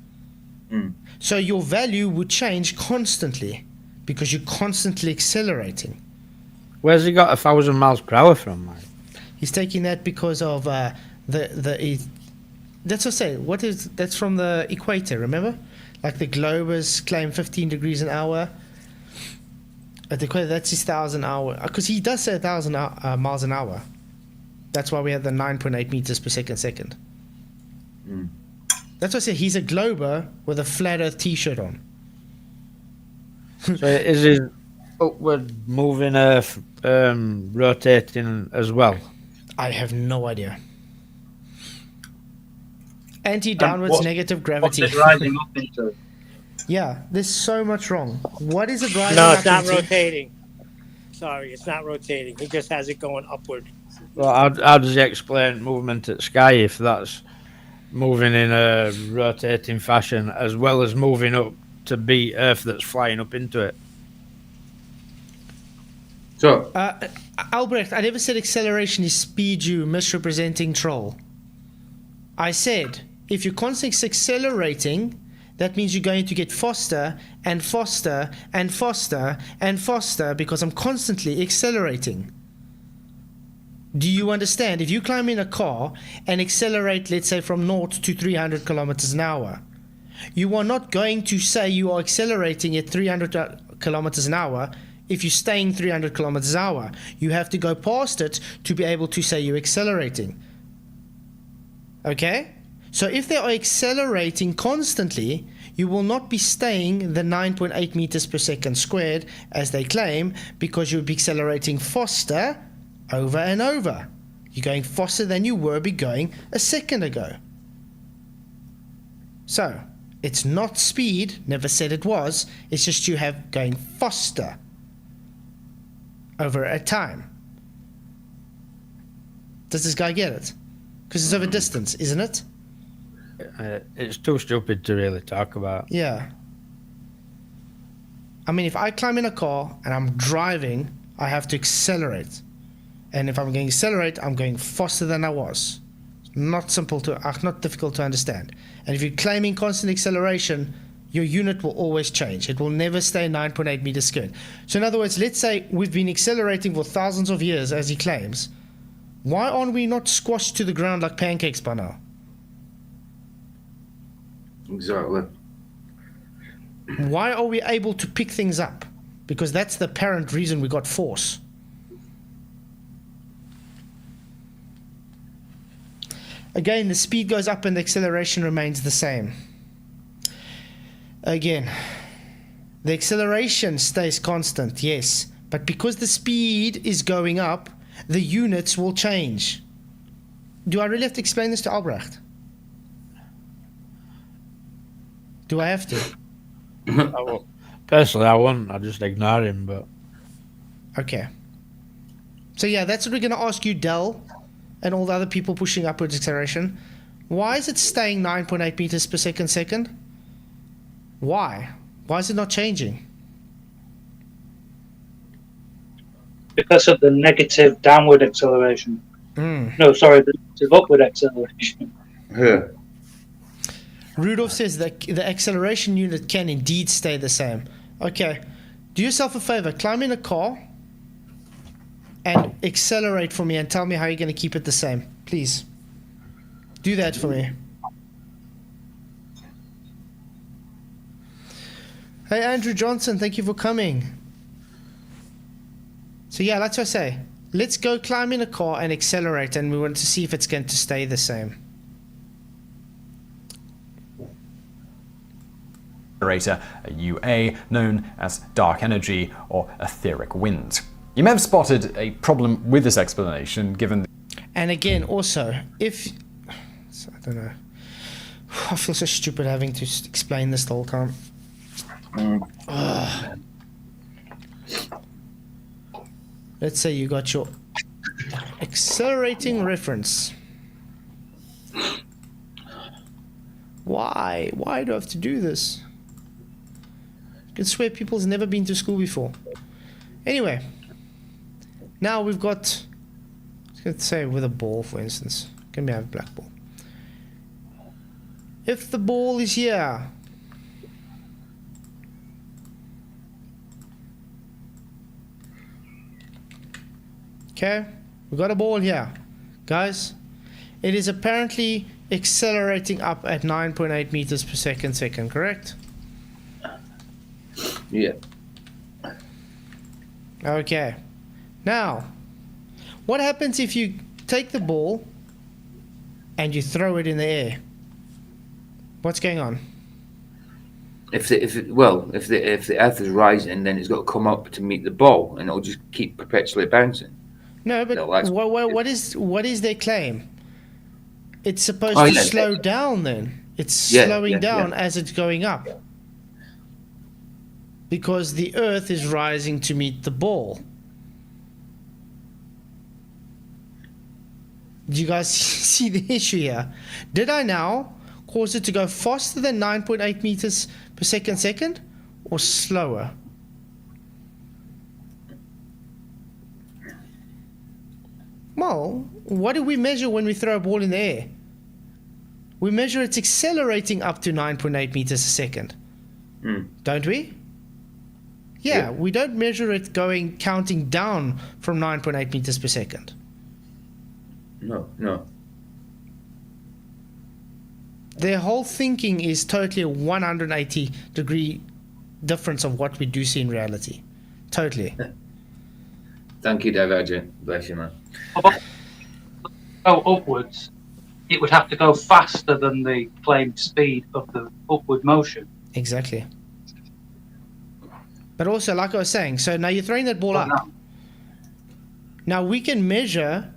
So your value would change constantly because you're constantly accelerating. Where's he got 1,000 miles per hour from, mate? He's taking that because of that's what I say. That's from the equator, remember? Like the globers claim 15 degrees an hour. At the equator, that's his 1,000 hour. Because he does say 1,000 miles an hour. That's why we have the 9.8 meters per second. That's why I say he's a glober with a flat Earth T-shirt on. So is his upward moving Earth rotating as well? I have no idea. Anti-downwards negative gravity. What's it rising up into? Yeah, there's so much wrong. What is it rising No, up it's not into? rotating. Sorry, it's not rotating. He just has it going upward. Well, how does he explain movement at sky if that's moving in a rotating fashion as well as moving up to beat Earth that's flying up into it? So, Albrecht, I never said acceleration is speed, you misrepresenting troll. I said if you're constantly accelerating, that means you're going to get faster and faster and faster and faster because I'm constantly accelerating. Do you understand? If you climb in a car and accelerate, let's say from 0 to 300 kilometers an hour, you are not going to say you are accelerating at 300 kilometers an hour if you're staying 300 kilometers an hour. You have to go past it to be able to say you're accelerating. Okay? So if they are accelerating constantly, you will not be staying the 9.8 meters per second squared as they claim because you'll be accelerating faster over and over. You're going faster than you were going a second ago. So, it's not speed, never said it was, it's just you have going faster over a time. Does this guy get it? Because it's over distance, isn't it? It's too stupid to really talk about. Yeah. I mean, if I climb in a car and I'm driving, I have to accelerate. And if I'm going to accelerate, I'm going faster than I was. Not difficult to understand. And if you're claiming constant acceleration, your unit will always change. It will never stay 9.8 meters squared. So in other words, let's say we've been accelerating for thousands of years, as he claims. Why aren't we not squashed to the ground like pancakes by now? exactly. Why are we able to pick things up? Because that's the apparent reason we got force. Again, the speed goes up and the acceleration remains the same. Again, the acceleration stays constant, yes, but because the speed is going up, the units will change. Do I really have to explain this to Albrecht? Do I have to? Personally, I wouldn't. I'd just ignore him, but... Okay. So yeah, that's what we're going to ask you, Dell, and all the other people pushing upwards acceleration. Why is it staying 9.8 meters per second? Why? Why is it not changing? Because of the negative downward acceleration. No, sorry, the negative upward acceleration. Yeah. Rudolph says that the acceleration unit can indeed stay the same. Okay. Do yourself a favor. Climb in a car and accelerate for me and tell me how you're going to keep it the same. Please. Do that for me. Hey, Andrew Johnson, thank you for coming. So yeah, that's what I say. Let's go climb in a car and accelerate, and we want to see if it's going to stay the same. A UA known as dark energy or etheric wind. You may have spotted a problem with this explanation given and again, also, if... I don't know. I feel so stupid having to explain this the whole time. Let's say you got your accelerating reference. Why? Why do I have to do this? I can swear people's never been to school before. Anyway, now we've got, let's say with a ball, for instance. Can we have a black ball? If the ball is here, okay, we've got a ball here, guys. It is apparently accelerating up at 9.8 meters per second, correct? Yeah. Okay. Now, what happens if you take the ball and you throw it in the air? What's going on? If the Earth is rising, then it's got to come up to meet the ball, and it'll just keep perpetually bouncing. No, but what is their claim? It's supposed to slow down. Then it's slowing down as it's going up. Because the Earth is rising to meet the ball. Do you guys see the issue here? Did I now cause it to go faster than 9.8 meters per second or slower? Well, what do we measure when we throw a ball in the air? We measure it's accelerating up to 9.8 meters a second. Don't we? Yeah, we don't measure it counting down from 9.8 meters per second. No. Their whole thinking is totally a 180 degree difference of what we do see in reality. Totally. Thank you, Divergent. Bless you, man. Go upwards, it would have to go faster than the claimed speed of the upward motion. Exactly. But also, like I was saying, so now you're throwing that ball up. Now we can measure,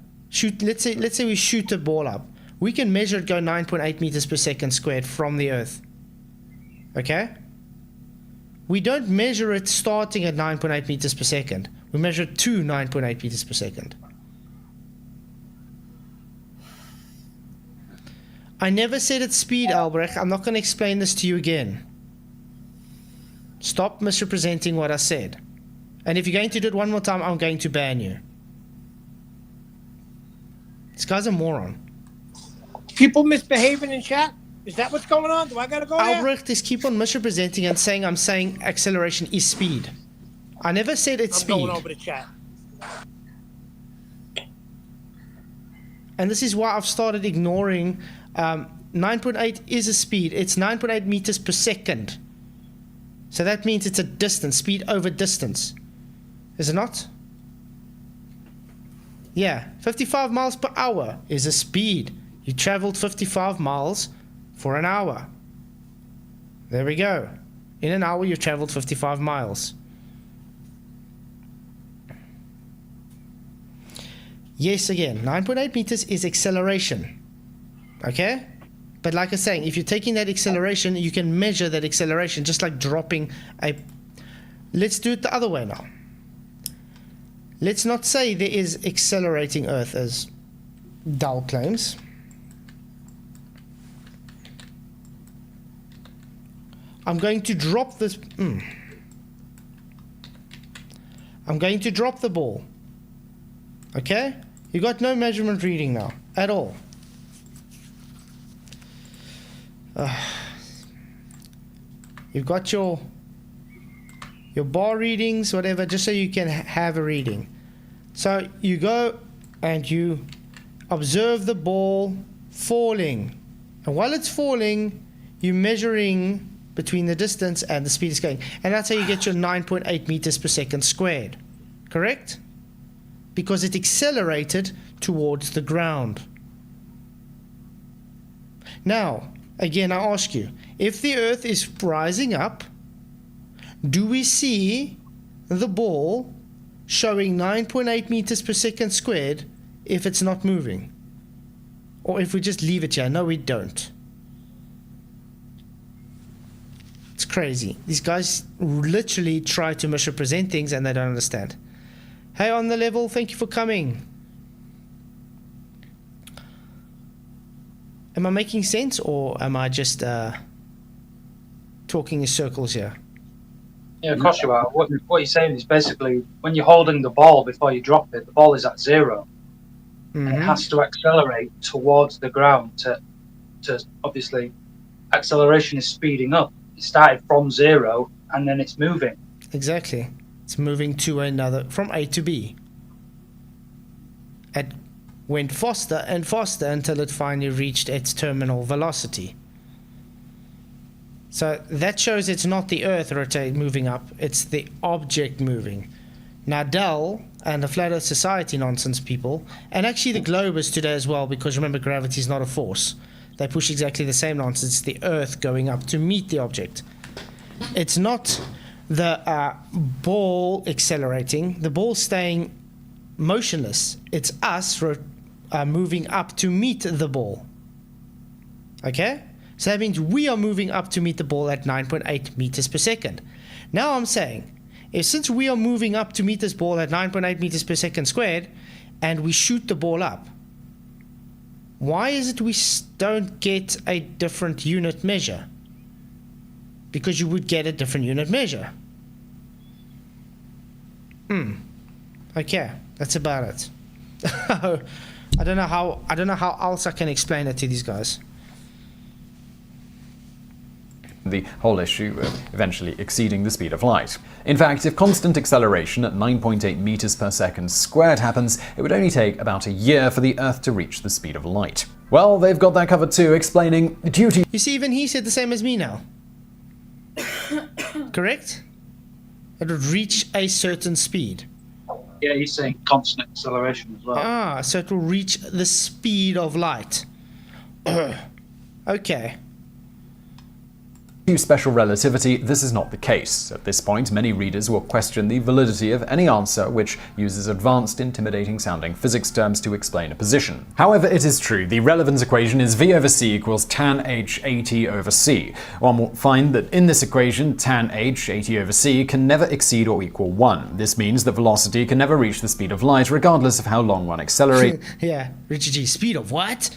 let's say we shoot a ball up. We can measure it go 9.8 meters per second squared from the Earth. Okay? We don't measure it starting at 9.8 meters per second. We measure it to 9.8 meters per second. I never said it's speed, Albrecht. I'm not going to explain this to you again. Stop misrepresenting what I said. And if you're going to do it one more time, I'm going to ban you. This guy's a moron. People misbehaving in chat? Is that what's going on? Do I gotta go there? Albrecht is keep on misrepresenting and saying I'm saying acceleration is speed. I never said it's speed. I'm going over to chat. And this is why I've started ignoring 9.8 is a speed. It's 9.8 meters per second. So that means it's a distance, speed over distance. Is it not? Yeah, 55 miles per hour is a speed. You traveled 55 miles for an hour. There we go. In an hour, you've traveled 55 miles. Yes, again, 9.8 meters is acceleration. Okay? But like I was saying, if you're taking that acceleration, you can measure that acceleration just like dropping a... Let's do it the other way now. Let's not say there is accelerating Earth as Dal claims. I'm going to drop this... I'm going to drop the ball. Okay? You got no measurement reading now, at all. You've got your bar readings, whatever, just so you can have a reading. So you go and you observe the ball falling. And while it's falling, you're measuring between the distance and the speed it's going. And that's how you get your 9.8 meters per second squared. Correct? Because it accelerated towards the ground. Now, again, I ask you, if the Earth is rising up, do we see the ball showing 9.8 meters per second squared if it's not moving? Or if we just leave it here? No, we don't. It's crazy. These guys literally try to misrepresent things and they don't understand. Hey, on the level, thank you for coming. Am I making sense, or am I just talking in circles here? Yeah, of course you are. What you're saying is basically when you're holding the ball before you drop it, the ball is at 0. And it has to accelerate towards the ground to obviously, acceleration is speeding up. It started from 0 and then it's moving. Exactly. It's moving to another, from A to B. It went faster and faster until it finally reached its terminal velocity. So that shows it's not the Earth moving up, it's the object moving. Now Dell and the Flat Earth Society nonsense people, and actually the globers today as well, because remember gravity is not a force. They push exactly the same nonsense, the Earth going up to meet the object. It's not the ball accelerating, the ball staying motionless. It's us moving up to meet the ball. Okay? So that means we are moving up to meet the ball at 9.8 meters per second. Now I'm saying, since we are moving up to meet this ball at 9.8 meters per second squared, and we shoot the ball up, why is it we don't get a different unit measure? Because you would get a different unit measure. Okay, that's about it. I don't know how else I can explain it to these guys. The whole issue of eventually exceeding the speed of light. In fact, if constant acceleration at 9.8 meters per second squared happens, it would only take about a year for the Earth to reach the speed of light. Well, they've got that covered too, explaining due to... You see, even he said the same as me now. Correct? It would reach a certain speed. Yeah, he's saying constant acceleration as well. So it will reach the speed of light. Okay. To special relativity, this is not the case. At this point, many readers will question the validity of any answer which uses advanced, intimidating-sounding physics terms to explain a position. However, it is true, the relevance equation is V over C equals tan h AT over C. One will find that in this equation, tan h AT over C can never exceed or equal 1. This means that velocity can never reach the speed of light, regardless of how long one accelerates. Yeah, Richard G, speed of what?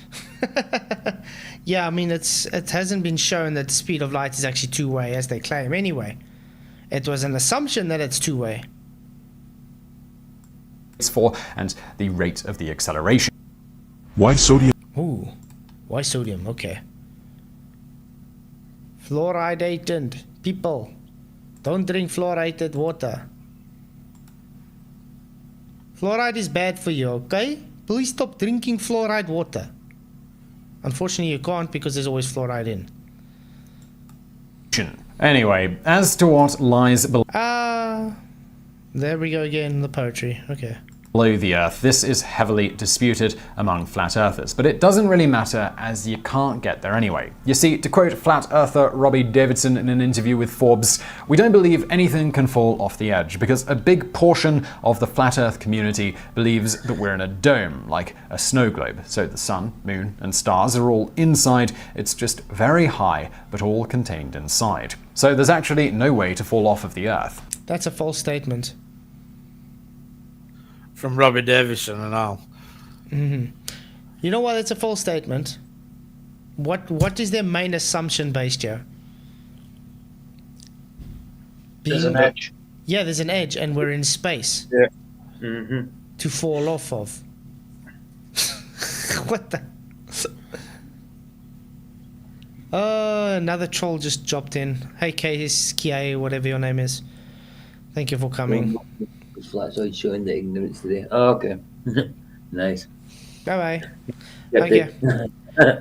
Yeah, I mean, it hasn't been shown that the speed of light is actually two-way, as they claim anyway. It was an assumption that it's two-way. For and the rate of the acceleration. Why sodium? Ooh, why sodium? Okay. Fluoridated. People, don't drink fluoridated water. Fluoride is bad for you, okay? Please stop drinking fluoride water. Unfortunately, you can't because there's always fluoride in. Anyway, as to what lies below. There we go again, the poetry. Okay. below the Earth. This is heavily disputed among flat earthers, but it doesn't really matter as you can't get there anyway. You see, to quote flat earther Robbie Davidson in an interview with Forbes, "We don't believe anything can fall off the edge because a big portion of the flat Earth community believes that we're in a dome, like a snow globe. So the sun, moon, and stars are all inside. It's just very high, but all contained inside. So there's actually no way to fall off of the Earth." That's a false statement. From Robbie Davison and all. You know why that's a false statement? What is their main assumption based here? There's an edge. Yeah, there's an edge, and we're in space. Yeah. Mm-hmm. To fall off of. What the? Oh, another troll just dropped in. Hey, Kia, whatever your name is. Thank you for coming. Flatzoid showing the ignorance today. Oh, okay. Nice. Bye-bye. Yeah, Okay.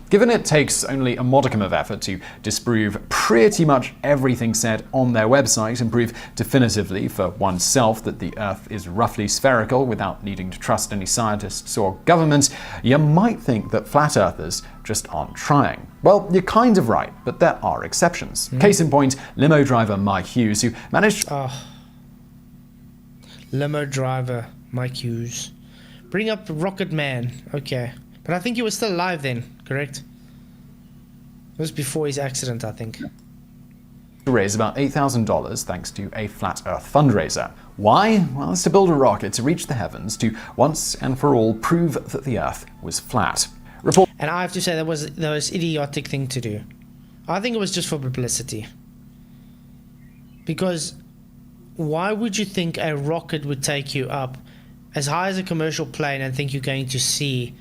Given it takes only a modicum of effort to disprove pretty much everything said on their website and prove definitively for oneself that the Earth is roughly spherical without needing to trust any scientists or government, you might think that flat earthers just aren't trying. Well, you're kind of right, but there are exceptions. Case in point, limo driver Mike Hughes, who managed... Limo driver Mike Hughes. Bring up Rocket Man. Okay. But I think he was still alive then, correct? It was before his accident, I think. to raise about $8,000 thanks to a Flat Earth fundraiser. Why? Well, it's to build a rocket to reach the heavens to once and for all prove that the Earth was flat. And I have to say that was the most idiotic thing to do. I think it was just for publicity. Because why would you think a rocket would take you up as high as a commercial plane and think you're going to see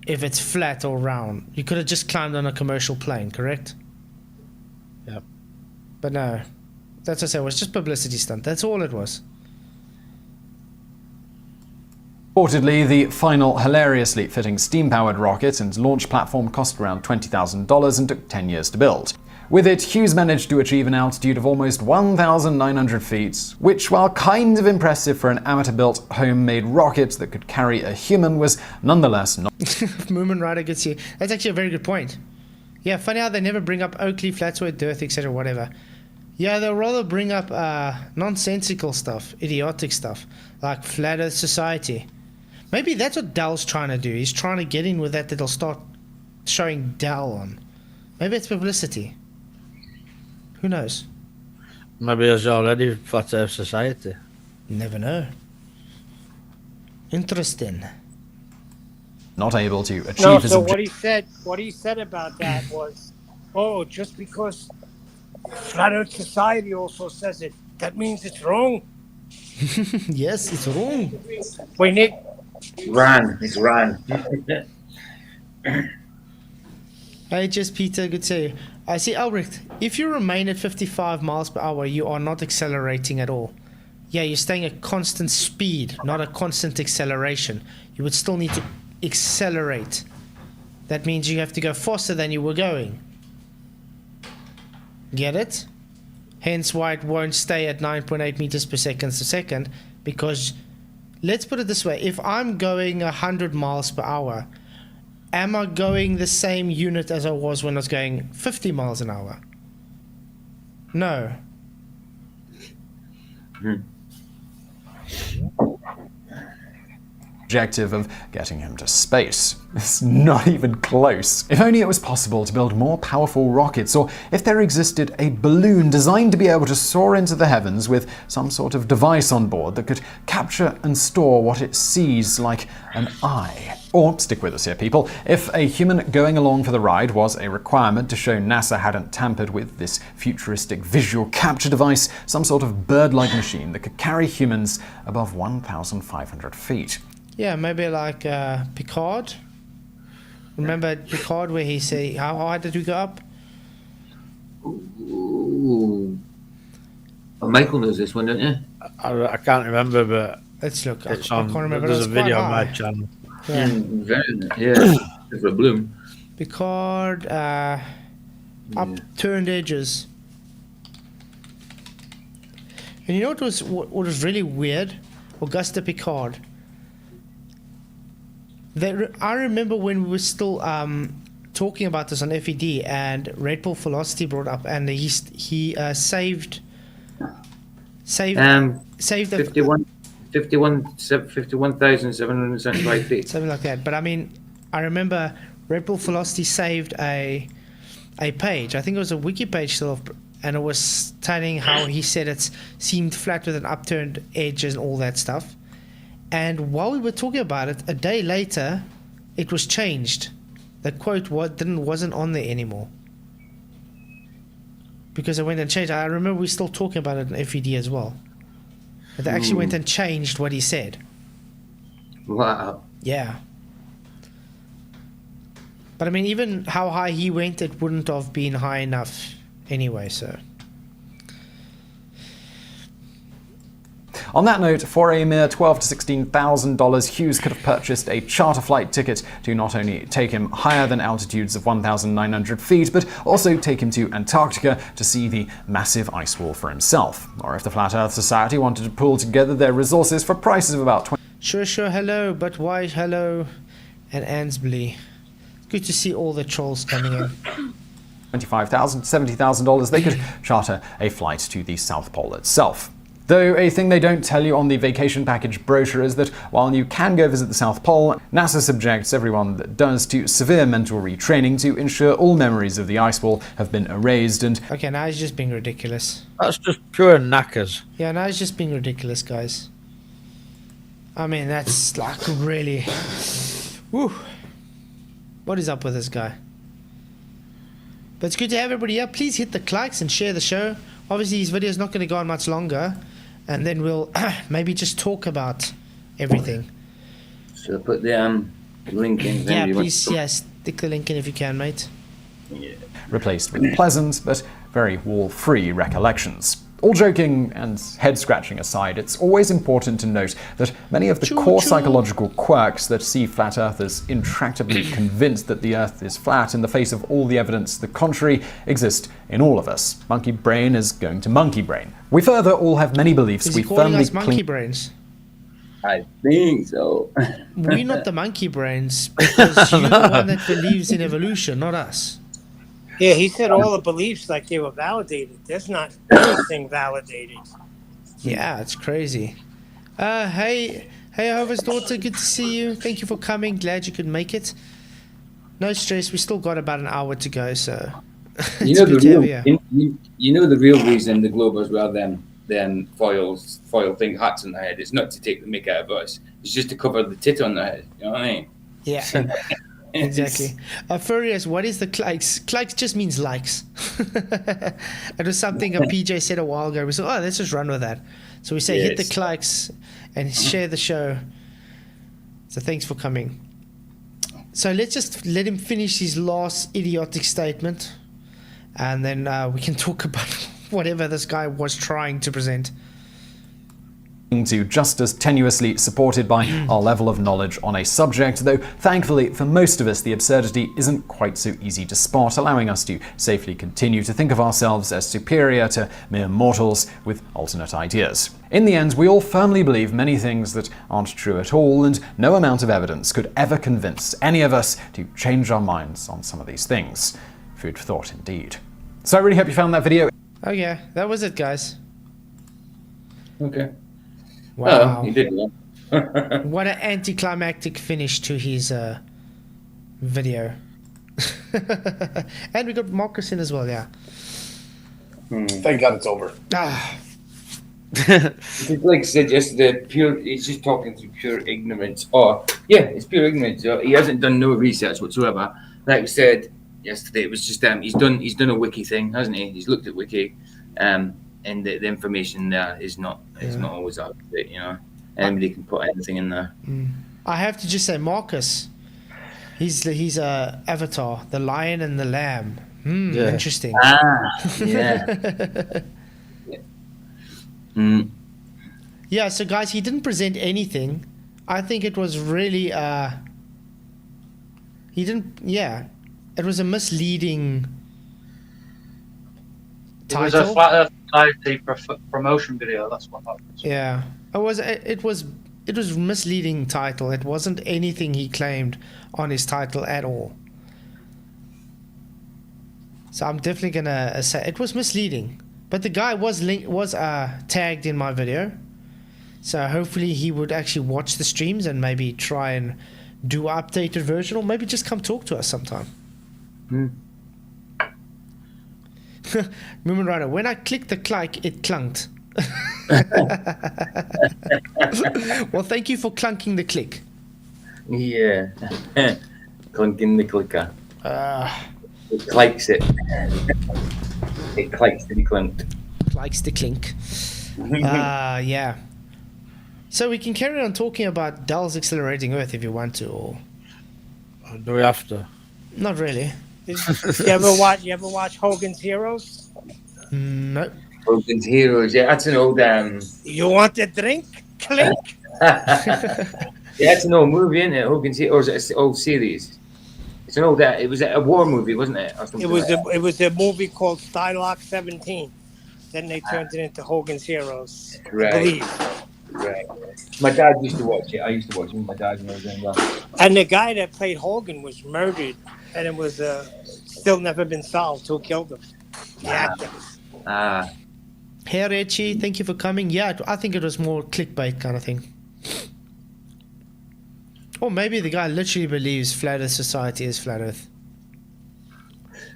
if it's flat or round? You could have just climbed on a commercial plane, correct? Yep. But no. That's what I said, it was just publicity stunt. That's all it was. Reportedly, the final hilariously fitting steam-powered rocket and launch platform cost around $20,000 and took 10 years to build. With it, Hughes managed to achieve an altitude of almost 1,900 feet, which, while kind of impressive for an amateur-built, homemade rocket that could carry a human, was nonetheless not. Moomin Rider gets you. That's actually a very good point. Yeah, funny how they never bring up Oakley, Flatzoid, Dearth, etc., whatever. Yeah, they'll rather bring up nonsensical stuff, idiotic stuff, like Flat Earth Society. Maybe that's what Dell's trying to do. He's trying to get in with that they'll start showing Dell on. Maybe it's publicity. Who knows? Maybe there's already Flat Earth Society. Never know. Interesting. Not able to achieve No, his so objective. what he said about that was, oh, just because Flat Earth Society also says it, that means it's wrong. Yes, it's wrong. Wait, Nick. It's ran. Hey, just Peter, good to see you. I see, Albrecht, if you remain at 55 miles per hour, you are not accelerating at all. Yeah, you're staying at constant speed, not a constant acceleration. You would still need to accelerate. That means you have to go faster than you were going. Get it? Hence why it won't stay at 9.8 meters per second, because let's put it this way, if I'm going 100 miles per hour, am I going the same unit as I was when I was going 50 miles an hour? No. Objective of getting him to space. It's not even close. If only it was possible to build more powerful rockets, or if there existed a balloon designed to be able to soar into the heavens with some sort of device on board that could capture and store what it sees like an eye. Or, stick with us here people, if a human going along for the ride was a requirement to show NASA hadn't tampered with this futuristic visual capture device, some sort of bird-like machine that could carry humans above 1,500 feet. Yeah, maybe like Picard. Remember Picard where he said, how high did we go up? Ooh. Oh, Michael knows this one, don't you? I can't remember, but Let's look. it's I on. can't remember. There's a It was quite video on my high. channel. Yeah. Yeah. For a bloom. Picard, upturned edges. And you know what was really weird? Augusta Picard. I remember when we were still talking about this on FED, and Red Bull Velocity brought up, and he saved 51,775 feet. Something like that. But I mean, I remember Red Bull Velocity saved a page. I think it was a wiki page still, and it was telling how he said it seemed flat with an upturned edge and all that stuff. And while we were talking about it, a day later, it was changed. The quote wasn't on there anymore. Because it went and changed. I remember we were still talking about it in FED as well. But they actually went and changed what he said. Wow. Yeah. But I mean, even how high he went, it wouldn't have been high enough anyway, so... On that note, for a mere $12,000 to $16,000, Hughes could have purchased a charter flight ticket to not only take him higher than altitudes of 1,900 feet, but also take him to Antarctica to see the massive ice wall for himself. Or if the Flat Earth Society wanted to pool together their resources for prices of about Sure, hello, but why hello and Ansbly? Good to see all the trolls coming in. $25,000 to $70,000, they could charter a flight to the South Pole itself. Though a thing they don't tell you on the vacation package brochure is that while you can go visit the South Pole, NASA subjects everyone that does to severe mental retraining to ensure all memories of the ice wall have been erased and... Okay, now he's just being ridiculous. That's just pure knackers. Yeah, now he's just being ridiculous, guys. I mean, that's like really... Woo. What is up with this guy? But it's good to have everybody here. Please hit the likes and share the show. Obviously, his video is not going to go on much longer. And then we'll maybe just talk about everything. Should I put the link in? Yeah, please, stick the link in if you can, mate. Yeah. Replaced with pleasant but very wall-free recollections. All joking and head-scratching aside, it's always important to note that many of the core psychological quirks that see flat earthers intractably convinced that the earth is flat in the face of all the evidence to the contrary exist in all of us. Monkey brain is going to monkey brain. We further all have many beliefs Is we he calling firmly us monkey brains? I think so. We're not the monkey brains, because you're the one that believes in evolution, not us. Yeah, he said all the beliefs like they were validated. There's not anything validated. Yeah, it's crazy. Hey, Hover's daughter, good to see you. Thank you for coming. Glad you could make it. No stress. We still got about an hour to go, so You know the real reason the Globers wear them foil thing hats on their head is not to take the mick out of us. It's just to cover the tit on their head. You know what I mean? Yeah. Exactly. Furious, what is the clikes? Clikes just means likes. It was something a PJ said a while ago. We said, let's just run with that. So we say hit the clikes and share the show. So thanks for coming. So let's just let him finish his last idiotic statement, and then we can talk about whatever this guy was trying to present. To just as tenuously supported by our level of knowledge on a subject, though thankfully for most of us the absurdity isn't quite so easy to spot, allowing us to safely continue to think of ourselves as superior to mere mortals with alternate ideas. In the end, we all firmly believe many things that aren't true at all, and no amount of evidence could ever convince any of us to change our minds on some of these things. Food for thought indeed. So I really hope you found that video. Oh yeah, that was it, guys. Okay. Wow. Oh, he did well. What an anticlimactic finish to his video. And we got Marcus in as well, yeah. Thank God it's over. Like I said, just he's just talking through pure ignorance. It's pure ignorance. He hasn't done no research whatsoever. Like we said yesterday, it was just he's done a wiki thing, hasn't he? He's looked at wiki, and the information there is not always up to date, you know. Anybody can put anything in there. I have to just say, Marcus, he's Avatar, the lion and the lamb. Interesting. Yeah. Yeah, so guys, he didn't present anything. I think it was really it was a misleading title. It was a flat earth Society promotion video. That's what that was. Yeah, it was misleading title. It wasn't anything he claimed on his title at all. So I'm definitely gonna say it was misleading. But the guy was tagged in my video, so hopefully he would actually watch the streams and maybe try and do an updated version, or maybe just come talk to us sometime. Movement Rider, when I clicked the like, it clunked. Well, thank you for clunking the click. Yeah. Clunking the clicker. It clikes it. It clikes to be clunked. Likes the clink. Yeah. So we can carry on talking about Dell's Accelerating Earth if you want to, or do we have to? Not really. You ever watch Hogan's Heroes? No. Hogan's Heroes, yeah, that's an old You want a drink? Clink. yeah, that's an old movie, isn't it? Hogan's Heroes, it's an old series. It's an old it was a war movie, wasn't it? Or It was a movie called Stylock 17. Then they turned it into Hogan's Heroes. Right. I believe. Right. My dad used to watch it. I used to watch it with my dad when I was young. And the guy that played Hogan was murdered, and it was still never been solved who killed him. The actor. Hey Richie, thank you for coming. Yeah, I think it was more clickbait kind of thing. Or maybe the guy literally believes Flat Earth Society is Flat Earth.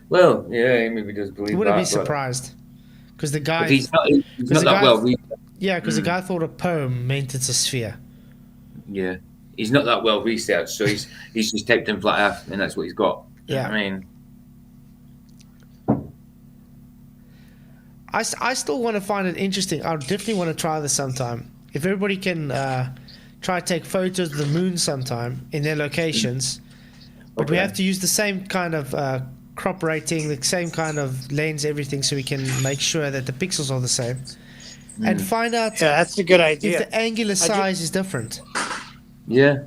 Well, yeah, he maybe does believe He that. wouldn't be surprised. Because the guy... But he's not that well researched. Yeah, because the guy thought a poem meant it's a sphere. Yeah. He's not that well researched, so he's just typed in Flat Earth, and that's what he's got. Yeah. I mean... I still want to find it interesting. I definitely want to try this sometime. If everybody can try to take photos of the moon sometime in their locations, but we have to use the same kind of crop rating, the same kind of lens, everything, so we can make sure that the pixels are the same. And find out that's a good idea. if the angular size is different. Yeah.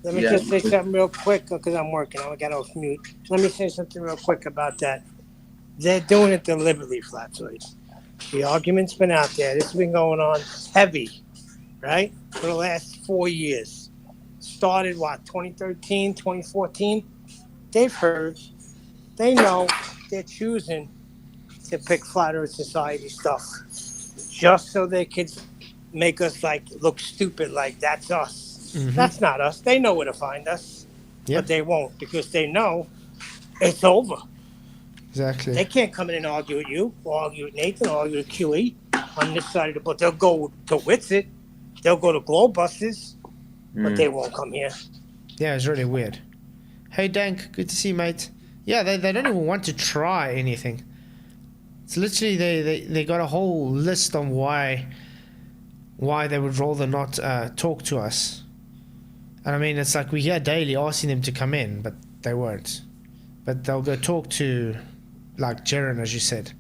Let me just say something real quick because I'm working. I got off mute. Let me say something real quick about that. They're doing it deliberately, Flatzoid. The argument's been out there. This has been going on heavy, right, for the last 4 years. Started, 2013, 2014? They've heard. They know they're choosing to pick Flat Earth Society stuff just so they could make us, look stupid, like that's us. Mm-hmm. That's not us. They know where to find us, but they won't because they know it's over. Exactly. They can't come in and argue with you, or argue with Nathan, or argue with QE on this side of the boat. They'll go to Witsit, they'll go to Globebusters, but they won't come here. Yeah, it's really weird. Hey Dank, good to see you, mate. Yeah, they don't even want to try anything. It's literally they got a whole list on why they would rather not talk to us. And I mean, it's like we hear daily asking them to come in, but they won't. But they'll go talk to, like Jaren, as you said.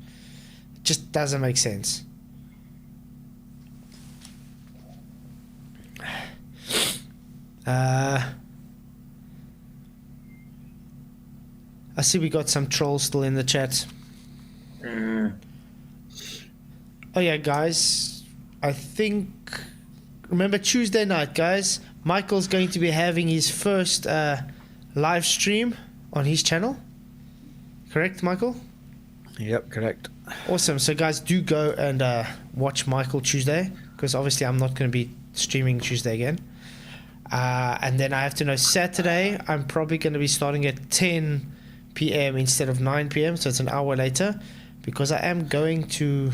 It just doesn't make sense. I see we got some trolls still in the chat. Oh yeah, guys. I think... Remember Tuesday night, guys. Michael's going to be having his first live stream on his channel. Correct, Michael? Yep, correct. Awesome. So guys, do go and watch Michael Tuesday, because obviously I'm not going to be streaming Tuesday again. And then I have to know Saturday I'm probably going to be starting at 10 p.m. instead of 9 p.m. So it's an hour later, because I am going to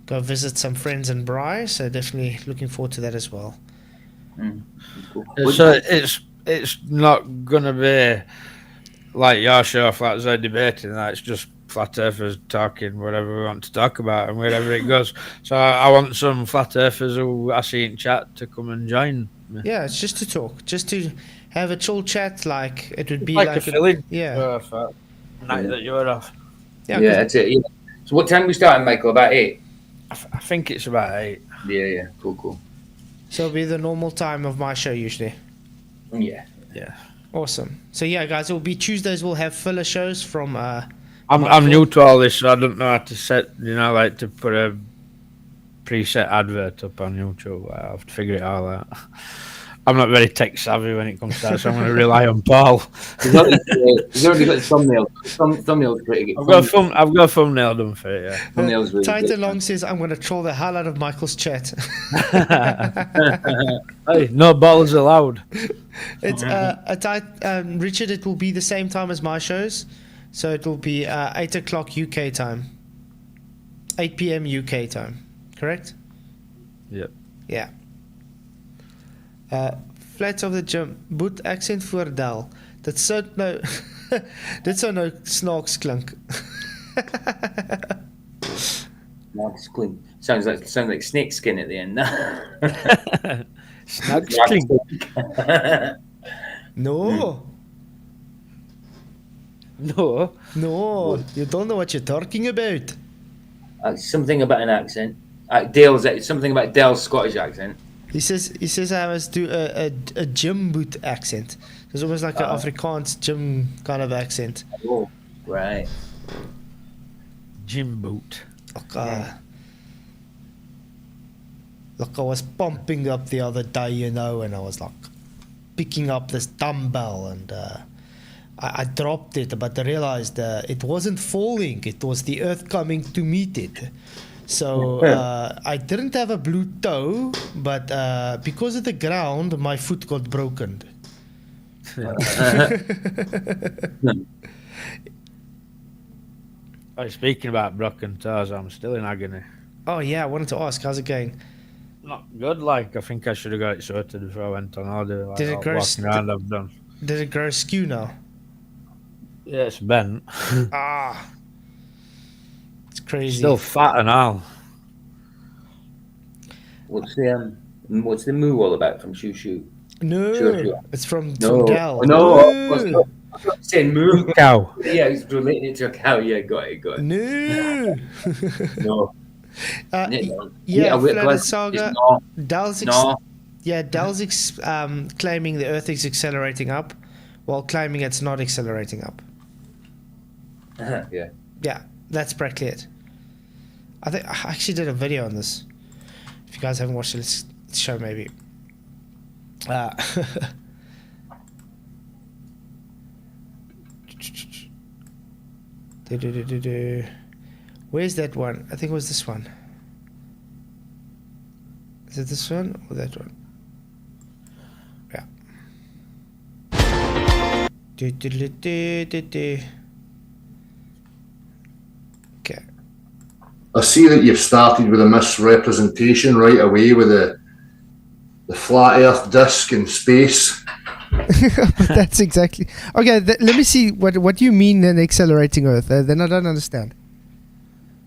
go visit some friends in Bry. So definitely looking forward to that as well. Cool. So it's not going to be like your show, Flatzoid debating. It's just flat earthers talking whatever we want to talk about and wherever it goes. So I want some flat earthers who I see in chat to come and join me. Yeah, it's just to talk, just to have a chill chat. Like it would be like like a filling. Yeah. Night that you're off. Yeah, that's it. Yeah. So what time are we starting, Michael? About 8? I think it's about 8. Yeah. Cool. So it'll be the normal time of my show usually. Yeah. Awesome. So yeah, guys, it will be Tuesdays. We'll have filler shows from I'm new to all this, so I don't know how to set, like to put a preset advert up on YouTube. I have to figure it all out. I'm not very tech savvy when it comes to that, so I'm going to rely on Paul. He's already got the thumbnail. Thumbnail's pretty good. I've got a thumbnail done for it. Yeah. Thumbnail's really Titan good. Long says, "I'm going to troll the hell out of Michael's chat." Hey, no balls allowed. It's Richard. It will be the same time as my shows, so it will be 8 o'clock UK time, 8 p.m. UK time. Correct? Yep. Ja. Flats of the gym. Boet accent voor Del. Dit sou nou dit sou nou snaaks klink. Snaaks klink. Sounds like snake skin at the end. Snaaks klink. No. No. No. You don't know what you're talking about. Something about an accent. Something about Dale's Scottish accent. He says I must do a gym boot accent. It's almost like an Afrikaans gym kind of accent. Oh, right. Gym boot. Okay. Like I was pumping up the other day, and I was like picking up this dumbbell, and I dropped it, but I realized it wasn't falling. It was the earth coming to meet it. So I didn't have a blue toe, but because of the ground, my foot got broken. Speaking about broken toes, I'm still in agony. Oh yeah, I wanted to ask, how's it going? Not good. Like I think I should have got it sorted before I went on holiday. Like, Did it grow? I've done. Did it grow skew now? Yeah, it's bent. It's crazy. Still fat and all. What's the moo all about from Shoo Shoo? No, Sure. it's from No, Gal. of course not. I'm saying moo. Cow. Yeah, he's relating it to a cow. Yeah, got it. No. No. Yeah, we're Flathead glad Saga. it's not. Dal's No. claiming the Earth is accelerating up, while claiming it's not accelerating up. Yeah. Yeah, that's practically it. I think I actually did a video on this. If you guys haven't watched it, let's show maybe. Where's that one? I think it was this one. Is it this one or that one? Yeah. Okay. I see that you've started with a misrepresentation right away with the flat Earth disk in space. That's exactly okay. Let me see what do you mean an accelerating Earth? Then I don't understand.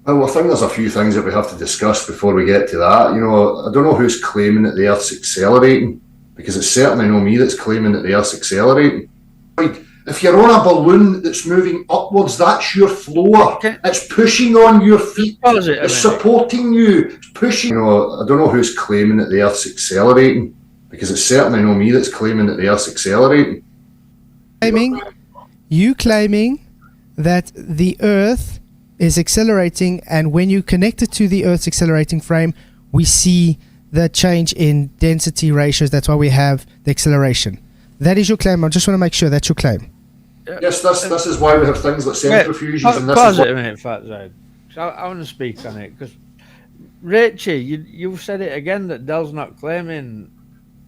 Well, I think there's a few things that we have to discuss before we get to that. You know, I don't know who's claiming that the Earth's accelerating, because it's certainly not me that's claiming that the Earth's accelerating. If you're on a balloon that's moving upwards, that's your floor. It's pushing on your feet. It's supporting you. It's pushing. You know, I don't know who's claiming that the Earth's accelerating, because it's certainly not me that's claiming that the Earth's accelerating. You claiming that the Earth is accelerating, and when you connect it to the Earth's accelerating frame, we see the change in density ratios. That's why we have the acceleration. That is your claim. I just want to make sure that's your claim. Yes, this is why we have things like centrifuges. And this pause is it a minute, Flatzoid. I want to speak on it, because Rachie, you've said it again that Dell's not claiming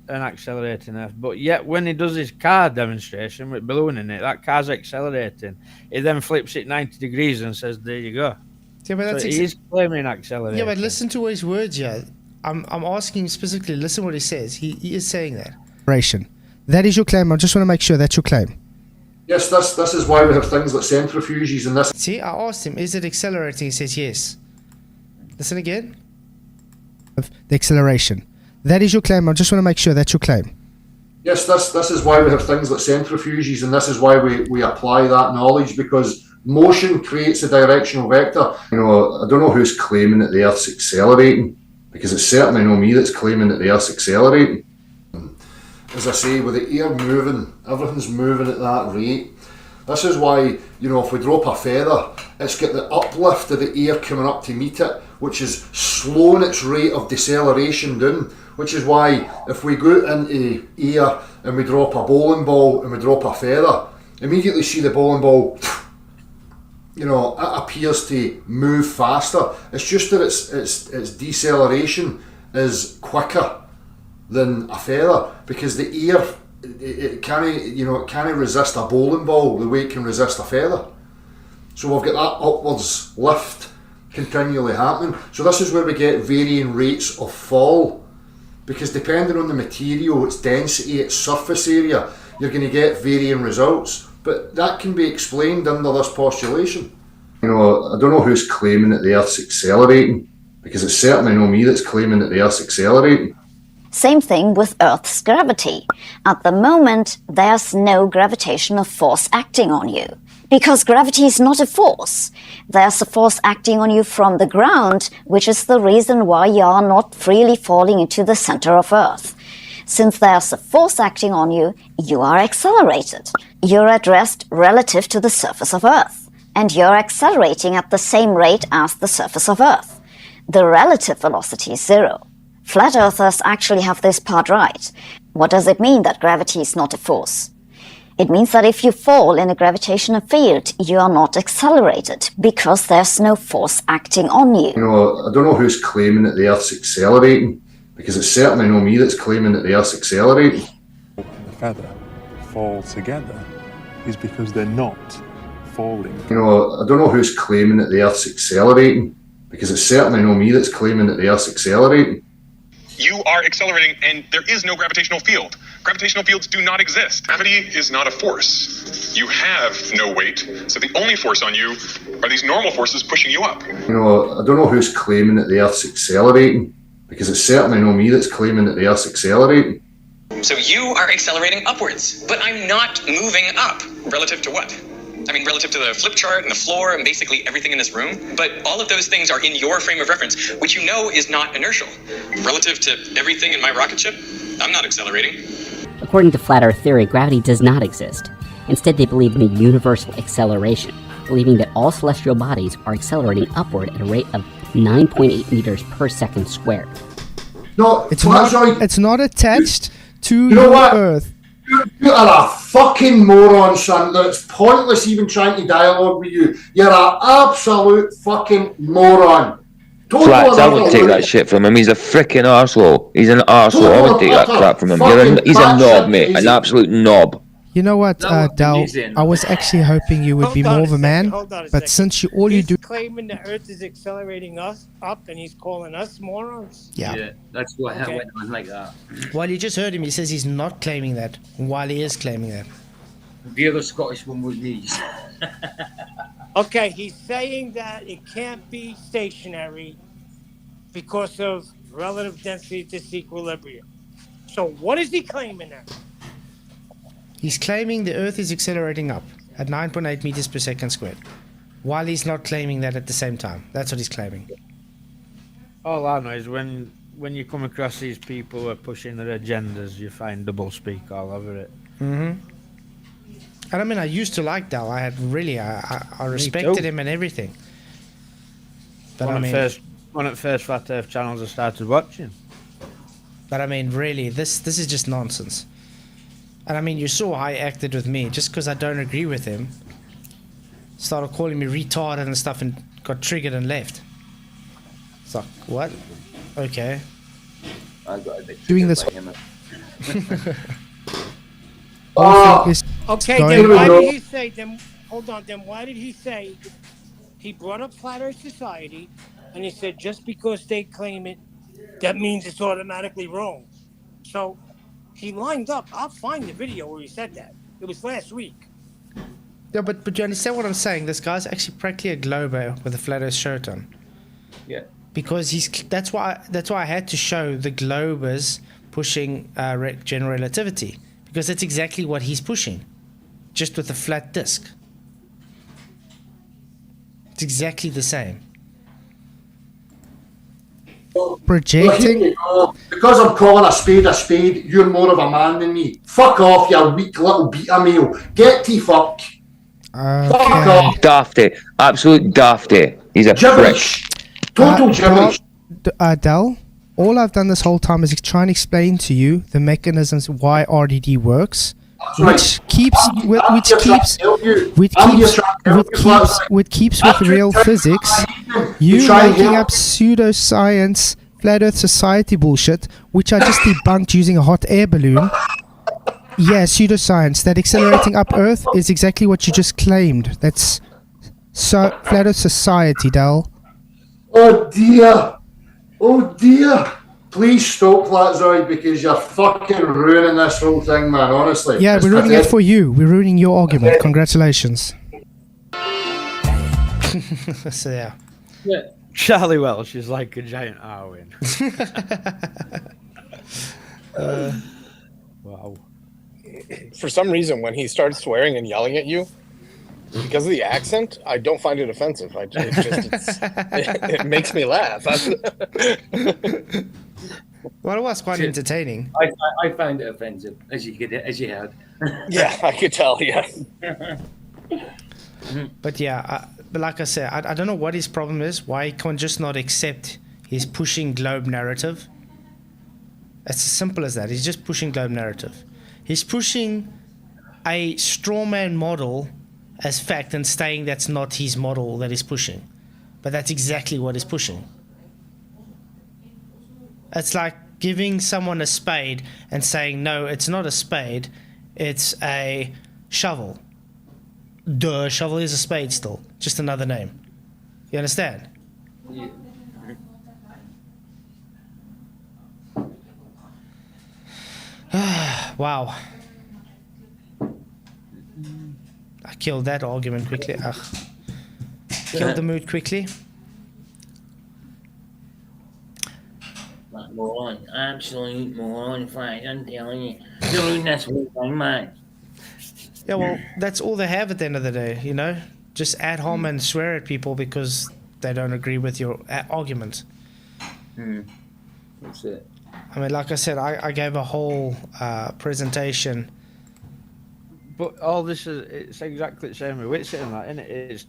an accelerating Earth, but yet when he does his car demonstration with balloon in it, that car's accelerating. He then flips it 90 degrees and says, "There you go." Yeah, but that's he's claiming accelerating. Yeah, but listen to his words. Yeah, I'm asking specifically. Listen what he says. He is saying that. That is your claim. I just want to make sure that's your claim. Yes, this is why we have things like centrifuges and this. See, I asked him, is it accelerating? He says yes. Listen again. The acceleration. That is your claim. I just want to make sure that's your claim. Yes, this is why we have things like centrifuges, and this is why we apply that knowledge, because motion creates a directional vector. You know, I don't know who's claiming that the Earth's accelerating, because it's certainly not me that's claiming that the Earth's accelerating. As I say, with the air moving, everything's moving at that rate. This is why, if we drop a feather, it's got the uplift of the air coming up to meet it, which is slowing its rate of deceleration down, which is why if we go into air and we drop a bowling ball and we drop a feather, immediately see the bowling ball, it appears to move faster. It's just that its deceleration is quicker than a feather, because the air, it can't resist a bowling ball the way it can resist a feather. So we've got that upwards lift continually happening. So this is where we get varying rates of fall, because depending on the material, its density, its surface area, you're going to get varying results. But that can be explained under this postulation. I don't know who's claiming that the Earth's accelerating, because it's certainly not me that's claiming that the Earth's accelerating. Same thing with Earth's gravity. At the moment, there's no gravitational force acting on you, because gravity is not a force. There's a force acting on you from the ground, which is the reason why you are not freely falling into the center of Earth. Since there's a force acting on you, you are accelerated. You're at rest relative to the surface of Earth, and you're accelerating at the same rate as the surface of Earth. The relative velocity is zero. Flat earthers actually have this part right. What does it mean that gravity is not a force? It means that if you fall in a gravitational field, you are not accelerated, because there's no force acting on you. I don't know who's claiming that the Earth's accelerating, because it's certainly not me that's claiming that the Earth's accelerating. The feather fall together is because they're not falling. I don't know who's claiming that the Earth's accelerating, because it's certainly not me that's claiming that the Earth's accelerating. You are accelerating, and there is no gravitational field. Gravitational fields do not exist. Gravity is not a force. You have no weight, so the only force on you are these normal forces pushing you up. I don't know who's claiming that the Earth's accelerating, because it's certainly not me that's claiming that the Earth's accelerating. So you are accelerating upwards, but I'm not moving up. Relative to what? I mean, relative to the flip chart and the floor and basically everything in this room. But all of those things are in your frame of reference, which you know is not inertial. Relative to everything in my rocket ship, I'm not accelerating. According to flat Earth theory, gravity does not exist. Instead, they believe in a universal acceleration, believing that all celestial bodies are accelerating upward at a rate of 9.8 meters per second squared. No, it's not attached to the Earth. You are a fucking moron, son. It's pointless even trying to dialogue with you. You're an absolute fucking moron. Flats, I would take that shit from him. He's a freaking arsehole. He's an arsehole. I would take that crap from him. He's a knob, mate. An absolute knob. You know what, Dal? I was actually hoping you would be more of a man, but since you he's claiming the Earth is accelerating us up, and he's calling us morons. Yeah, that's what went on like that. Well, you just heard him. He says he's not claiming that, while he is claiming that. The other Scottish one was me. Okay, he's saying that it can't be stationary because of relative density disequilibrium. So what is he claiming now? He's claiming the Earth is accelerating up at 9.8 meters per second squared, while he's not claiming that at the same time. That's what he's claiming. All I know is when you come across these people who are pushing their agendas, you find double speak all over it. Mm-hmm. And I mean, I used to like Dal. I respected him and everything. But one of the first Flat Earth channels I started watching. But I mean, really, this is just nonsense. And I mean, you saw how he acted with me. Just because I don't agree with him, started calling me retarded and stuff, and got triggered and left. It's like, what? Okay. I got a bit doing this. Okay, then why did he say? Then hold on. Then why did he say? He brought up Flat Earth Society, and he said just because they claim it, that means it's automatically wrong. So he lined up. I'll find the video where he said that. It was last week. Yeah, but you understand what I'm saying? This guy's actually practically a glober with a Flat Earth shirt on. Yeah. Because that's why I had to show the globers pushing general relativity, because that's exactly what he's pushing, just with a flat disk. It's exactly the same. Projecting. Because I'm calling a spade, you're more of a man than me. Fuck off, you weak little beta male. Get to fuck. Okay. Dafty. Absolute dafty. He's a Gibberish. Total gibberish. Del, all I've done this whole time is try and explain to you the mechanisms why RDD works, which keeps with real physics. You making up pseudoscience, flat Earth society bullshit, which I just debunked using a hot air balloon. Yeah, pseudoscience. That accelerating up Earth is exactly what you just claimed. That's flat Earth society, Del. Oh dear. Oh dear. Please stop, Flatzoid, because you're fucking ruining this whole thing, man, honestly. Yeah, we're ruining it for you. We're ruining your argument. Congratulations. So, yeah. Charlie Welsh is like a giant Arwen. Wow. For some reason, when he starts swearing and yelling at you, because of the accent, I don't find it offensive. It makes me laugh. Well, it was quite entertaining. I found it offensive, as you heard. Yeah, I could tell. Yeah. But yeah, but like I said, I don't know what his problem is. Why he can't just not accept his pushing globe narrative. It's as simple as that. He's just pushing globe narrative. He's pushing a strawman model as fact and saying that's not his model that he's pushing. But that's exactly what he's pushing. It's like giving someone a spade and saying, no, it's not a spade, it's a shovel. Duh, shovel is a spade still, just another name. You understand? Yeah. Wow. I killed that argument quickly. Killed the mood quickly. Moron, absolute moron, Frank, I'm telling you. Doing this whole thing, man. Yeah, well, that's all they have at the end of the day, you know? Just ad hom and swear at people because they don't agree with your argument. That's it. I mean, like I said, I gave a whole presentation. But all this it's exactly the same with Witsit and that, isn't it? It's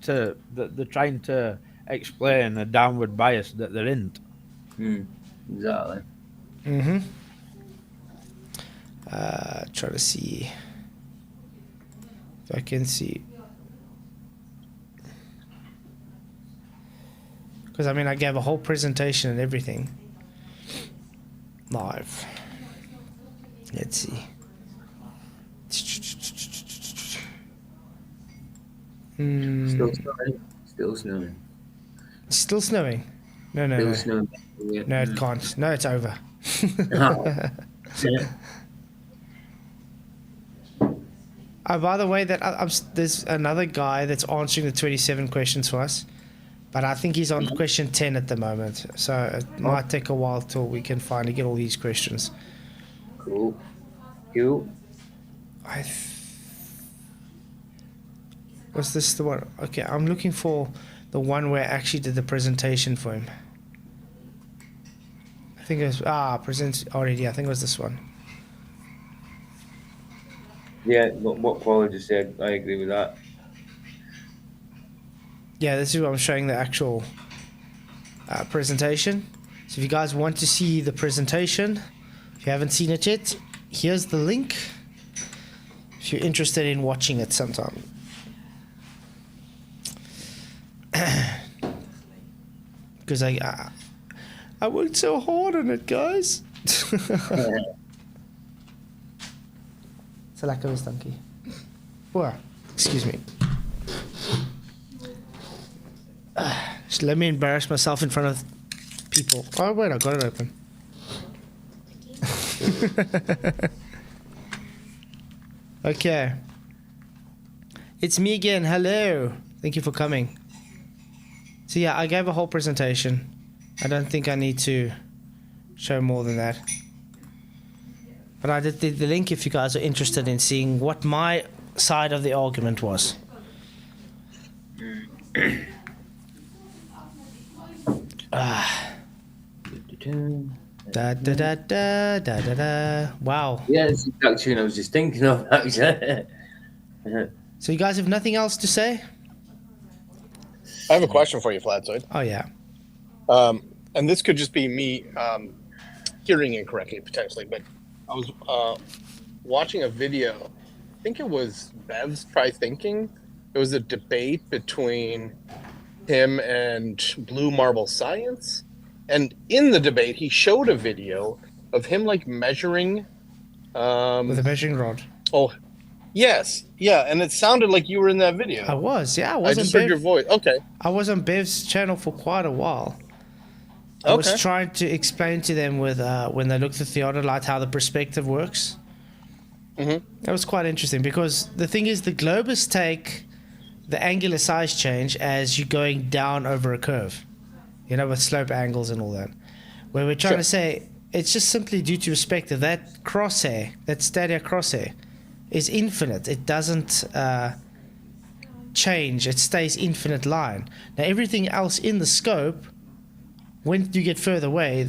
they're trying to explain a downward bias that there isn't. Exactly. Try to see if I can see. Because, I mean, I gave a whole presentation and everything. Live. Let's see. Still snowing. Still snowing. Still snowing? No. Snowing. No, it can't. No, it's over. By the way, there's another guy that's answering the 27 questions for us, but I think he's on question 10 at the moment, so it might take a while till we can finally get all these questions. Cool. Was this the one? Okay, I'm looking for the one where I actually did the presentation for him. I think it was present already. I think it was this one. Yeah, what Paula just said, I agree with that. Yeah, this is what I'm showing the actual presentation. So if you guys want to see the presentation, if you haven't seen it yet, here's the link. If you're interested in watching it sometime. Because I worked so hard on it, guys. It's a lack of a stunky. Well, excuse me. Just let me embarrass myself in front of people. Oh, wait, I got it open. Okay. It's me again. Hello. Thank you for coming. So yeah, I gave a whole presentation. I don't think I need to show more than that. But I did the link if you guys are interested in seeing what my side of the argument was. Da da da da da da da. Wow. Yeah, it's the exact tune I was just thinking of, actually. So you guys have nothing else to say? I have a question for you, Flatzoid. Oh, yeah. And this could just be me hearing incorrectly, potentially, but I was watching a video. I think it was Bev's Try Thinking. It was a debate between him and Blue Marble Science. And in the debate, he showed a video of him like measuring. With a measuring rod. Oh, yes. Yeah. And it sounded like you were in that video. I was, yeah. I just heard your voice. Okay. I was on Bev's channel for quite a while. I was trying to explain to them with when they looked at the theodolite how the perspective works. Mm-hmm. That was quite interesting because the thing is the globus take the angular size change as you're going down over a curve, you know, with slope angles and all that. Where we're trying to say it's just simply due to perspective. That crosshair, that stadia crosshair, is infinite. It doesn't change. It stays infinite line. Now everything else in the scope, when you get further away,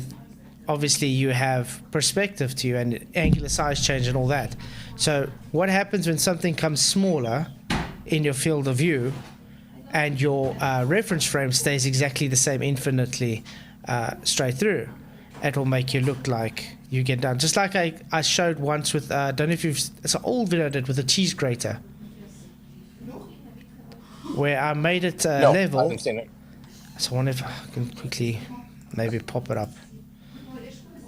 obviously you have perspective to you and angular size change and all that. So what happens when something comes smaller in your field of view and your reference frame stays exactly the same infinitely straight through? It will make you look like you get down. Just like I showed once with, I don't know if it's an old video I did with a cheese grater. Where I made it level. I haven't seen it. So I wonder if I can quickly maybe pop it up.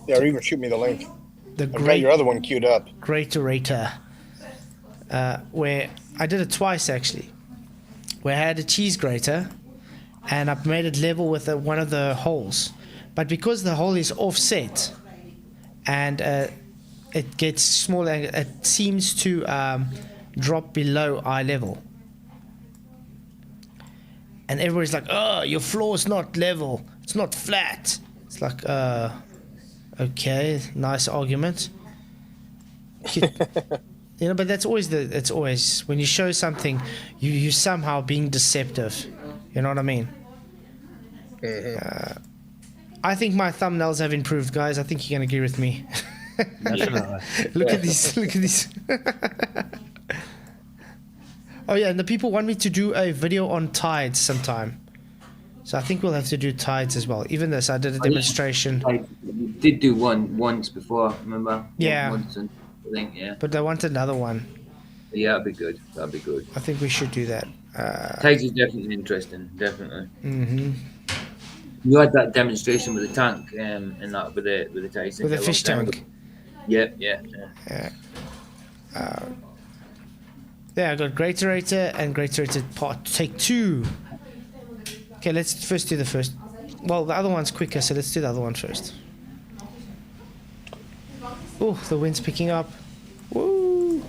Yeah, or even shoot me the link. The I've got your other one queued up. Graterator. Where I did it twice actually. Where I had a cheese grater and I made it level with one of the holes. But because the hole is offset and it gets smaller, it seems to drop below eye level. And everybody's like, oh, your floor is not level. It's not flat. It's like, okay, nice argument. You know, but that's always it's always when you show something, you somehow being deceptive. You know what I mean? Mm-hmm. I think my thumbnails have improved, guys. I think you can agree with me. Look at these. Look at these. Oh yeah, and the people want me to do a video on tides sometime. So I think we'll have to do tides as well. Even this, I did a demonstration. I did do one once before, remember? Yeah. Once, I think, yeah. But I want another one. Yeah, that'd be good. That'd be good. I think we should do that. Tides is definitely interesting, definitely. Mm-hmm. You had that demonstration with the tank and that with the tides. With the fish tank. Yeah. Yeah, I got Graterator and Graterator part take 2. Okay, let's first do the first. Well, the other one's quicker, so let's do the other one first. Oh, the wind's picking up. Woo!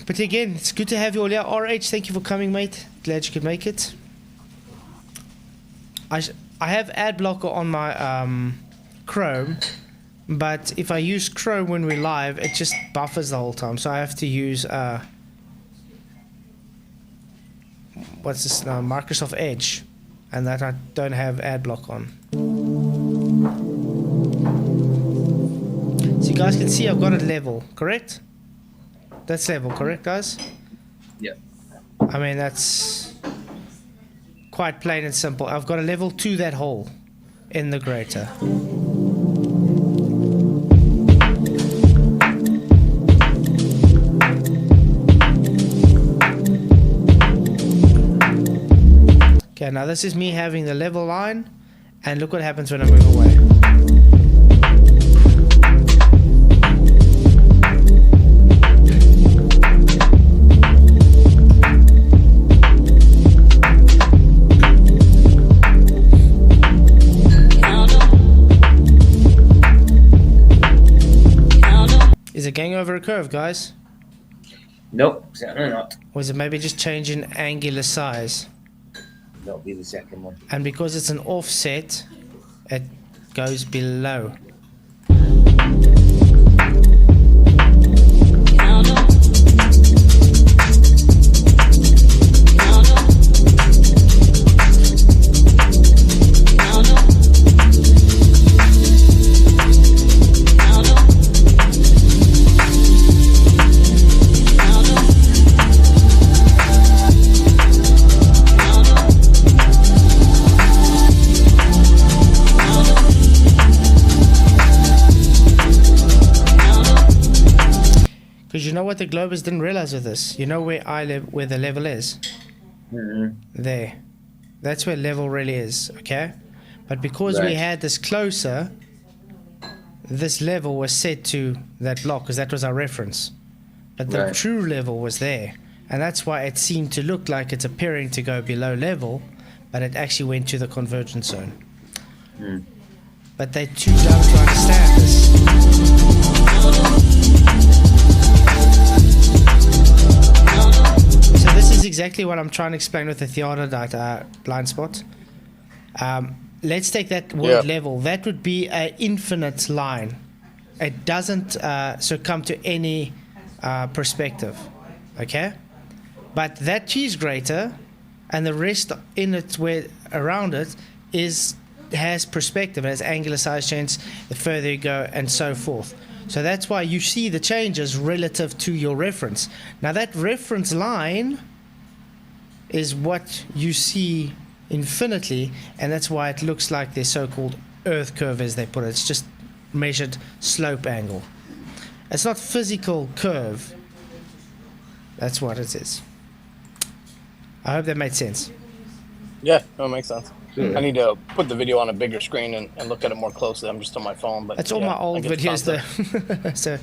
But again, it's good to have you all here. RH, thank you for coming, mate. Glad you could make it. I have ad blocker on my Chrome, but if I use Chrome when we're live, it just buffers the whole time. So I have to use what's this now? Microsoft Edge, and that I don't have ad block on. So you guys can see I've got it level, correct? That's level, correct, guys? Yeah. I mean, that's quite plain and simple. I've got a level to that hole in the grater. Okay, now this is me having the level line, and look what happens when I move away. Is it going over a curve, guys? Nope, certainly not. Or is it maybe just changing angular size? That'll be the second one. And because it's an offset, it goes below. Because you know what the Globers didn't realize of this? You know where where the level is? There. That's where level really is, okay? But because we had this closer, this level was set to that block because that was our reference. But the true level was there. And that's why it seemed to look like it's appearing to go below level, but it actually went to the convergence zone. But they're too dumb to understand this. So this is exactly what I'm trying to explain with the theodolite blind spot. Let's take that word level. That would be an infinite line. It doesn't succumb to any perspective. Okay? But that cheese grater and the rest in it, where around it, has perspective, has angular size change the further you go, and so forth. So that's why you see the changes relative to your reference. Now that reference line is what you see infinitely, and that's why it looks like their so-called Earth curve, as they put it. It's just measured slope angle. It's not physical curve. That's what it is. I hope that made sense. Yeah, that makes sense. I need to put the video on a bigger screen and look at it more closely. I'm just on my phone. But it's all my old videos there. So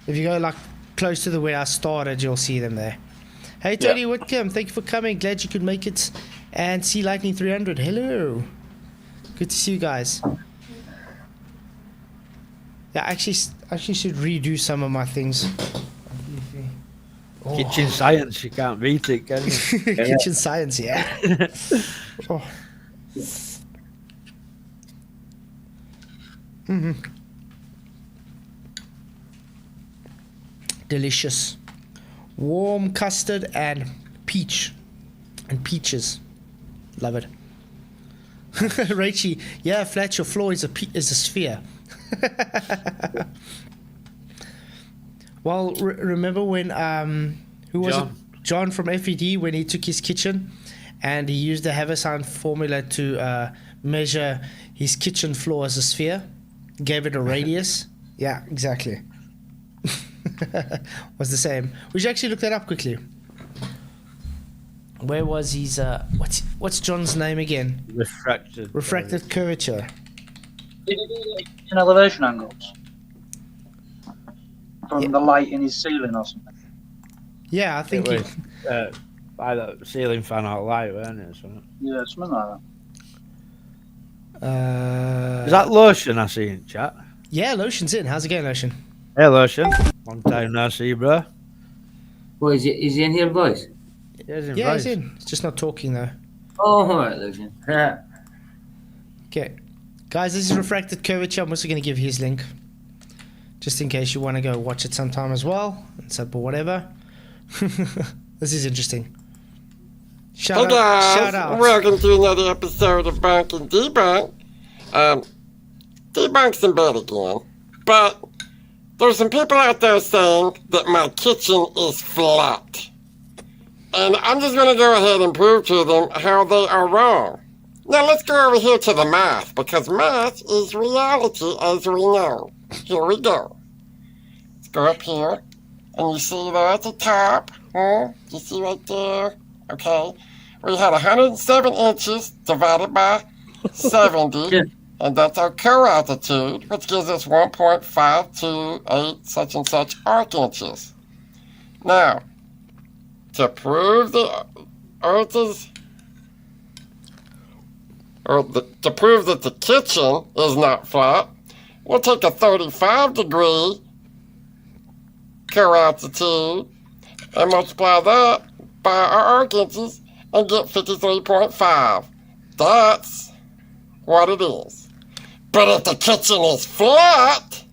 if you go like close to where I started, you'll see them there. Hey, Tony Whitcomb, thank you for coming. Glad you could make it. And Sea Lightning 300, hello. Good to see you guys. Yeah, I actually should redo some of my things. Kitchen science, you can't beat it, can you? Kitchen science, yeah. Delicious. Warm custard and peach. And peaches. Love it. Rachie, yeah, flat your floor is a sphere. Well, remember when who was it? John from FED, when he took his kitchen and he used the Haversine formula to measure his kitchen floor as a sphere, gave it a radius. Yeah, exactly. Was the same. We should actually look that up quickly. Where was his what's John's name again? Refracted curvature. Did he do like in elevation angles? From the light in his ceiling or something? Yeah, I think it was by the ceiling fan out light, weren't it? Something? Yeah, something like that. Is that Lotion I see in chat? Yeah, Lotion's in. How's it going, Lotion? Hey, Lotion. Long time no see, bro. Well, is he in here, boys? Yeah, he's in. He's just not talking, though. Oh, all right, Lotion. Okay. Guys, this is refracted curvature. I'm also going to give his link, just in case you want to go watch it sometime as well. It's up or whatever. This is interesting. Shout out. Welcome to another episode of Bonk and Debunk. Debunk's in bed again, but there's some people out there saying that my kitchen is flat. And I'm just going to go ahead and prove to them how they are wrong. Now let's go over here to the math, because math is reality as we know. Here we go. Let's go up here, and you see there at the top, you see right there, okay, we had 107 inches divided by 70, and that's our co-altitude, which gives us 1.528 such and such arc inches. Now, to prove the Earth is, to prove that the kitchen is not flat, we'll take a 35-degree co-altitude and multiply that by our arc inches and get 53.5. That's what it is. But if the kitchen is flat,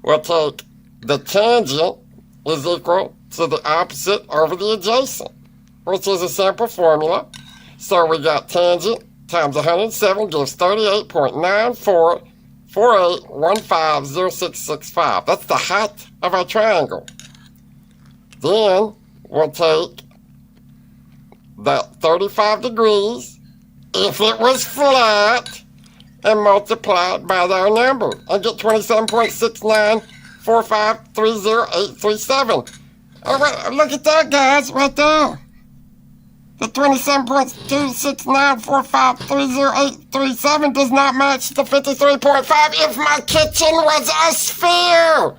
we'll take the tangent is equal to the opposite over the adjacent, which is a simple formula. So we got tangent times 107 gives 38.9448150665. That's the height of our triangle. Then we'll take that 35 degrees, if it was flat, and multiply it by our number and get 27.6945 27.4530.837. Oh, wait, look at that, guys, right there. The 27.2694530.837 does not match the 53.5 if my kitchen was a sphere.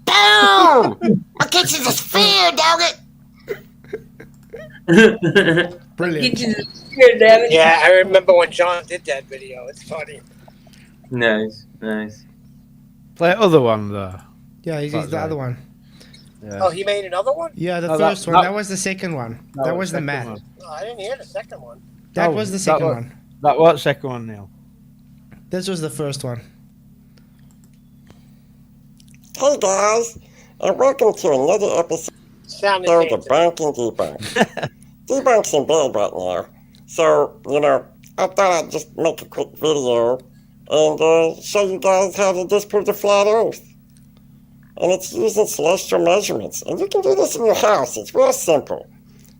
Boom! My kitchen's a sphere, dog it. Brilliant. Yeah, I remember when John did that video. It's funny. Nice. Play other one though. Yeah, he's the other one. Yeah. Oh, he made another one? Yeah, the No, first that- one. that- That was the second one. that That was was the second man. one. No, I didn't hear the second one. That was the second one. That was second one, Neil. This was the first one. Hey guys, and welcome to another episode Sounded of the fancy. Bank and Debunk. Debunk's in bed right now, so, I thought I'd just make a quick video and show you guys how to disprove the flat earth. And it's using celestial measurements. And you can do this in your house. It's real simple.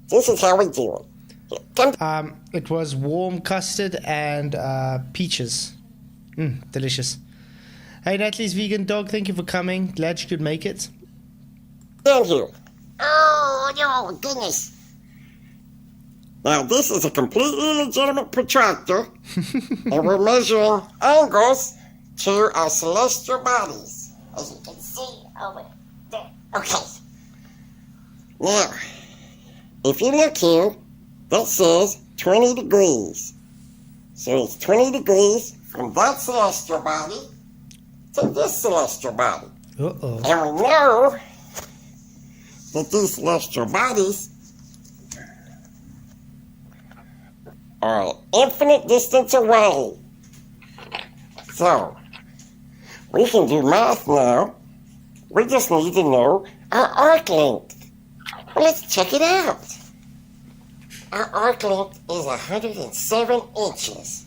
This is how we do it. It was warm custard and peaches. Delicious. Hey, Natalie's vegan dog. Thank you for coming. Glad you could make it. Stand here. Oh, no, goodness. Now, this is a completely legitimate protractor, and we're measuring angles to our celestial bodies, as you can see over there. Okay. Now, if you look here, that says 20 degrees. So it's 20 degrees from that celestial body to this celestial body. Uh-oh. And we know that these celestial bodies are an infinite distance away. So, we can do math now. We just need to know our arc length. Well, let's check it out. Our arc length is 107 inches.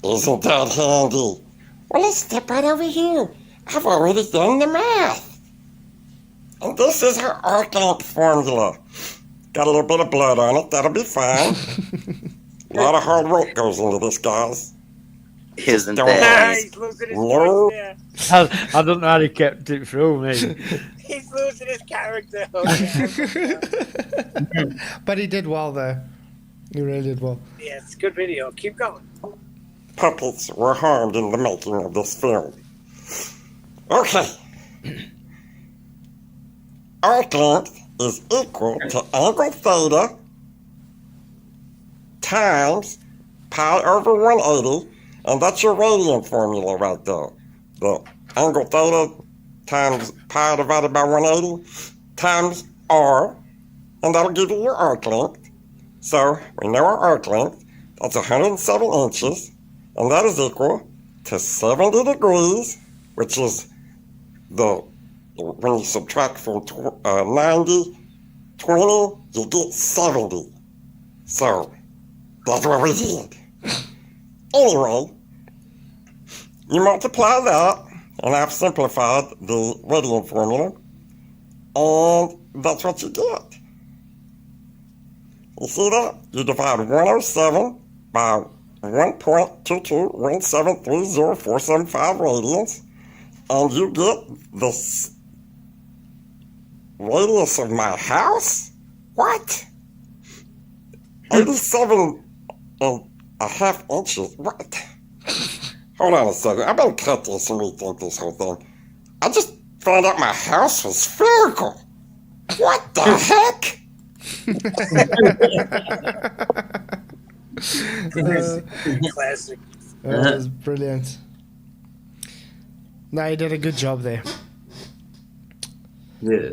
Isn't that handy? Well, let's step right over here. I've already done the math. And this is our arc length formula. Got a little bit of blood on it. That'll be fine. A lot of hard work goes into this, guys. Isn't Don't that? He's losing his No. voice there. I don't know how he kept it through me. He's losing his character. But he did well, though. He really did well. Yeah, it's a good video. Keep going. Puppets were harmed in the making of this film. Okay. Arc length is equal to angle theta times pi over 180, and that's your radian formula right there. The angle theta times pi divided by 180 times r, and that'll give you your arc length. So we know our arc length. That's 107 inches, and that is equal to 70 degrees, which is when you subtract from 90, 20, you get 70. So that's what we did. Anyway, you multiply that, and I've simplified the radian formula, and that's what you get. You see that? You divide 107 by 1.221730475 radians, and you get the radius of my house? What? 87 and a half inches? What? Hold on a second. I better cut this and rethink this whole thing. I just found out my house was spherical. What the heck? Classic. That was brilliant. No, you did a good job there. Yeah.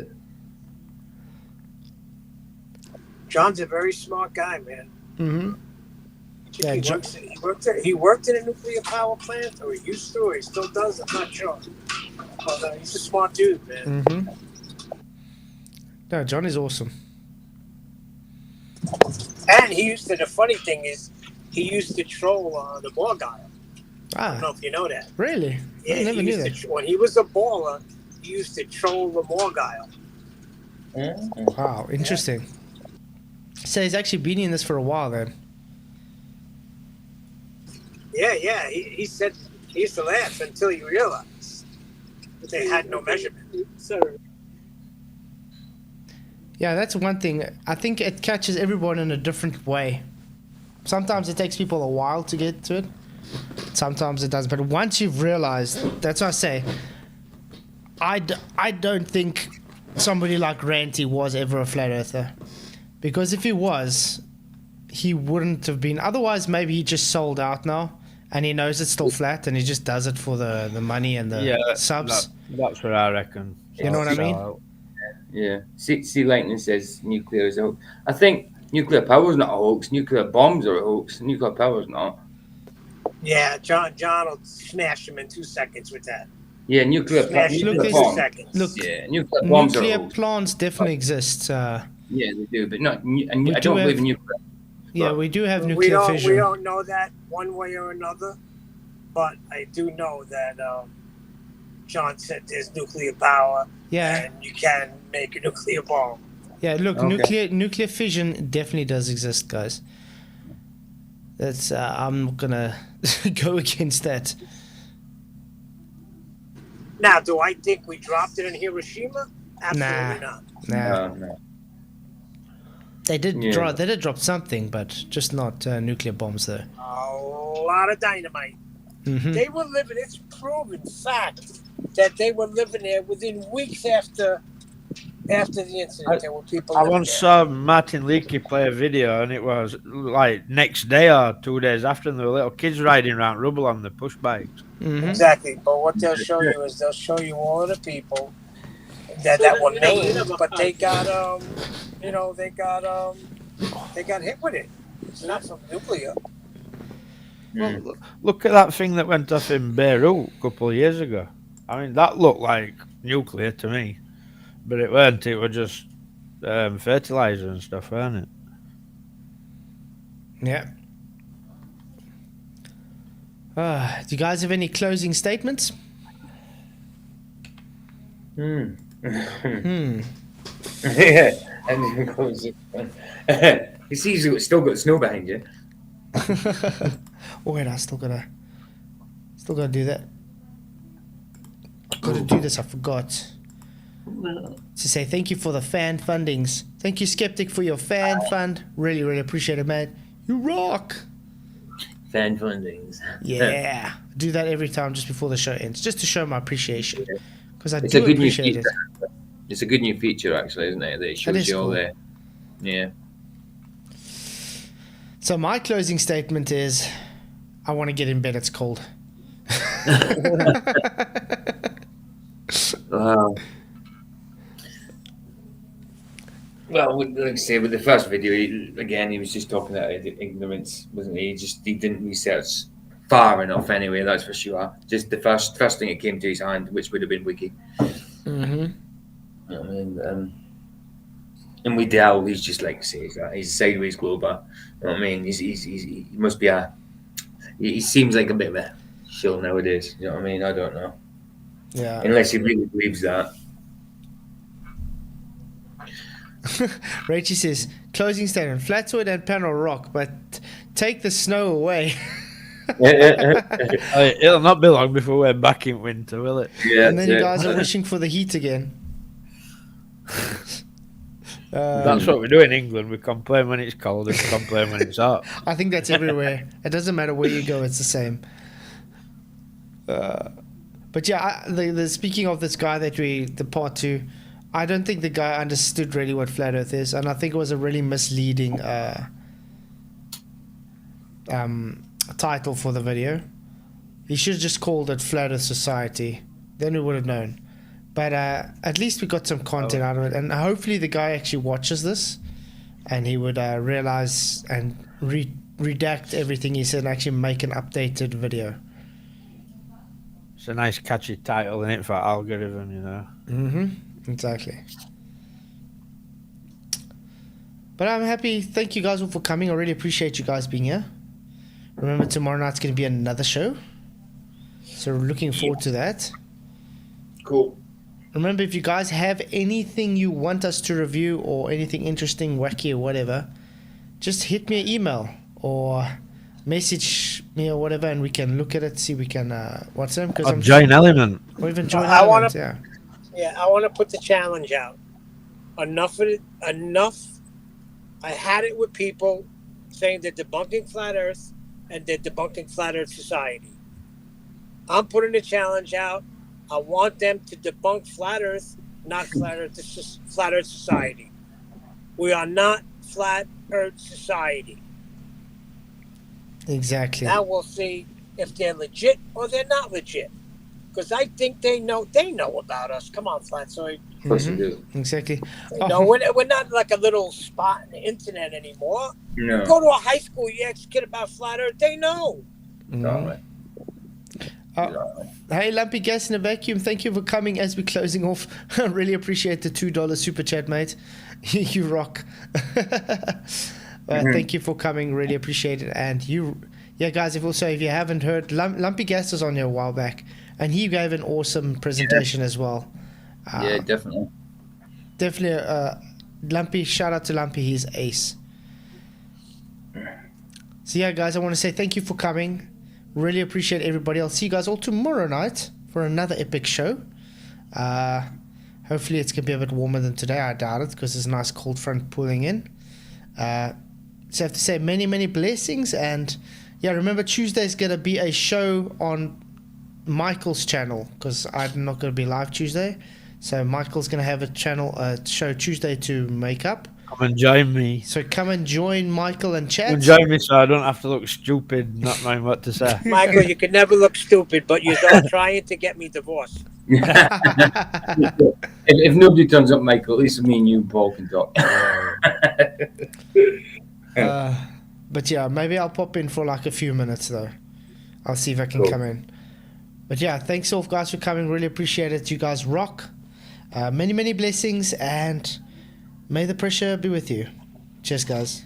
John's a very smart guy, man. Mm-hmm. Yeah, He worked in a nuclear power plant, or he used to, or he still does. I'm not sure. But he's a smart dude, man. Mm-hmm. No, John is awesome. And he used to. The funny thing is, he used to troll the Morgile. I don't know if you know that. Really? Yeah, I never knew that. When he was a baller, he used to troll the Morgile. Wow, interesting. So he's actually been in this for a while then. Yeah. He said he used to laugh until he realized. they had no measurement. Yeah, that's one thing. I think it catches everyone in a different way. Sometimes it takes people a while to get to it. Sometimes it does. But once you've realized, that's what I say. I don't think somebody like Ranty was ever a flat earther. Because if he was, he wouldn't have been. Otherwise, maybe he just sold out now. And he knows it's still flat, and he just does it for the money and the subs. That's what I reckon. You know what I mean? Yeah. See, Lightning says nuclear is a hoax. I think nuclear power is not a hoax. Nuclear bombs are a hoax. Nuclear power is not. Yeah, John will smash him in 2 seconds with that. Yeah, nuclear bombs. Nuclear bombs nuclear are a hoax. plants definitely exist. Yeah, they do, but not. I don't believe in nuclear. Yeah, we do have nuclear fission. We don't know that one way or another, but I do know that John said there's nuclear power. Yeah. And you can make a nuclear bomb. Yeah, look, Okay. nuclear fission definitely does exist, guys. That's I'm not gonna go against that. Now, do I think we dropped it in Hiroshima? Absolutely not. No. They did drop something, but just not nuclear bombs, though. A lot of dynamite. Mm-hmm. They were living. It's proven fact that they were living there within weeks after the incident. There were people. I living once there. saw Martin Leakey play a video, and it was like next day or 2 days after, and there were little kids riding around rubble on the push bikes. Mm-hmm. Exactly, but what they'll show you is they'll show you all of the people that were named, but they got they got hit with it. It's not from nuclear. Well, look at that thing that went off in Beirut a couple of years ago. I mean, that looked like nuclear to me, but it weren't. It was just fertilizer and stuff, weren't it? Yeah. Do you guys have any closing statements? Yeah. You see, you've still got snow behind you. Oh wait, I still gotta do that. I've got to do this. I forgot to say thank you for the fan fundings. Thank you, Skeptic, for your fan fund. Really, really appreciate it, man. You rock. Fan fundings. Yeah, do that every time just before the show ends, just to show my appreciation, because I It's do a good new appreciate it. feature. It's a good new feature, actually, isn't it? That it shows is you all cool. there. Yeah. So my closing statement is, I want to get in bed. It's cold. Wow. Well, like I say, with the first video, he was just talking about ignorance, wasn't he? He didn't research far enough, anyway. That's for sure. Just the first thing that came to his hand, which would have been Wiki. Mm-hmm. I mean, and with Dell, he's just like I say, he's a sideways glober. You know what I mean? He must be he seems like a bit of a shill nowadays. You know what I mean? I don't know. Yeah. Unless he really believes that. Rachie says, closing statement, Flatzoid and panel rock, but take the snow away. It'll not be long before we're back in winter, will it? Yeah. And then you guys are wishing for the heat again. That's what we do in England. We complain when it's cold and we complain when it's hot. I think that's everywhere. It doesn't matter where you go, it's the same. But yeah, the speaking of this guy the part 2, I don't think the guy understood really what flat Earth is, and I think it was a really misleading title for the video. He should have just called it Flat Earth Society. Then we would have known. But at least we got some content out of it, and hopefully the guy actually watches this, and he would realize and redact everything he said and actually make an updated video. It's a nice catchy title, isn't it, for algorithm, you know? Mm-hmm. Exactly. But I'm happy. Thank you guys all for coming. I really appreciate you guys being here. Remember, tomorrow night's going to be another show. So we're looking forward to that. Cool. Remember, if you guys have anything you want us to review or anything interesting, wacky or whatever, just hit me an email or message me or whatever, and we can look at it, see we can what's them because I'm join Ellemnet. Or even join I want Ellemnet, to. yeah. Yeah, I want to put the challenge out. Enough of it. Enough. I had it with people saying they're debunking flat Earth and they're debunking flat Earth society. I'm putting the challenge out. I want them to debunk flat Earth, not flat Earth society. We are not flat Earth society. Exactly. Now we'll see if they're legit or they're not legit. Because I think they know about us. Come on, Flatzoid. Of course you do. Exactly. No, we're not like a little spot in the internet anymore. No. Go to a high school, you ask a kid about flat Earth, they know. Exactly. Hey, Lumpy Gas in a Vacuum, thank you for coming as we're closing off. I really appreciate the $2 super chat, mate. You rock. Thank you for coming, really appreciate it. And guys, if you haven't heard, Lumpy Gas was on here a while back, and he gave an awesome presentation as well. Yeah, definitely. Definitely, Lumpy, shout out to Lumpy, he's ace. So yeah, guys, I want to say thank you for coming. Really appreciate everybody. I'll see you guys all tomorrow night for another epic show. Hopefully it's going to be a bit warmer than today. I doubt it because there's a nice cold front pulling in. So I have to say many, many blessings. And yeah, remember Tuesday's going to be a show on Michael's channel because I'm not going to be live Tuesday. So Michael's going to have a show Tuesday to make up. Come and join me. So come and join Michael and chat. Come and join me so I don't have to look stupid not knowing what to say. Michael, you can never look stupid, but you're all trying to get me divorced. If nobody turns up, Michael, at least me and you, Paul, can talk. But yeah, maybe I'll pop in for like a few minutes though. I'll see if I can come in. But yeah, thanks all guys for coming. Really appreciate it. You guys rock. Many, many blessings, and may the pressure be with you. Cheers, guys.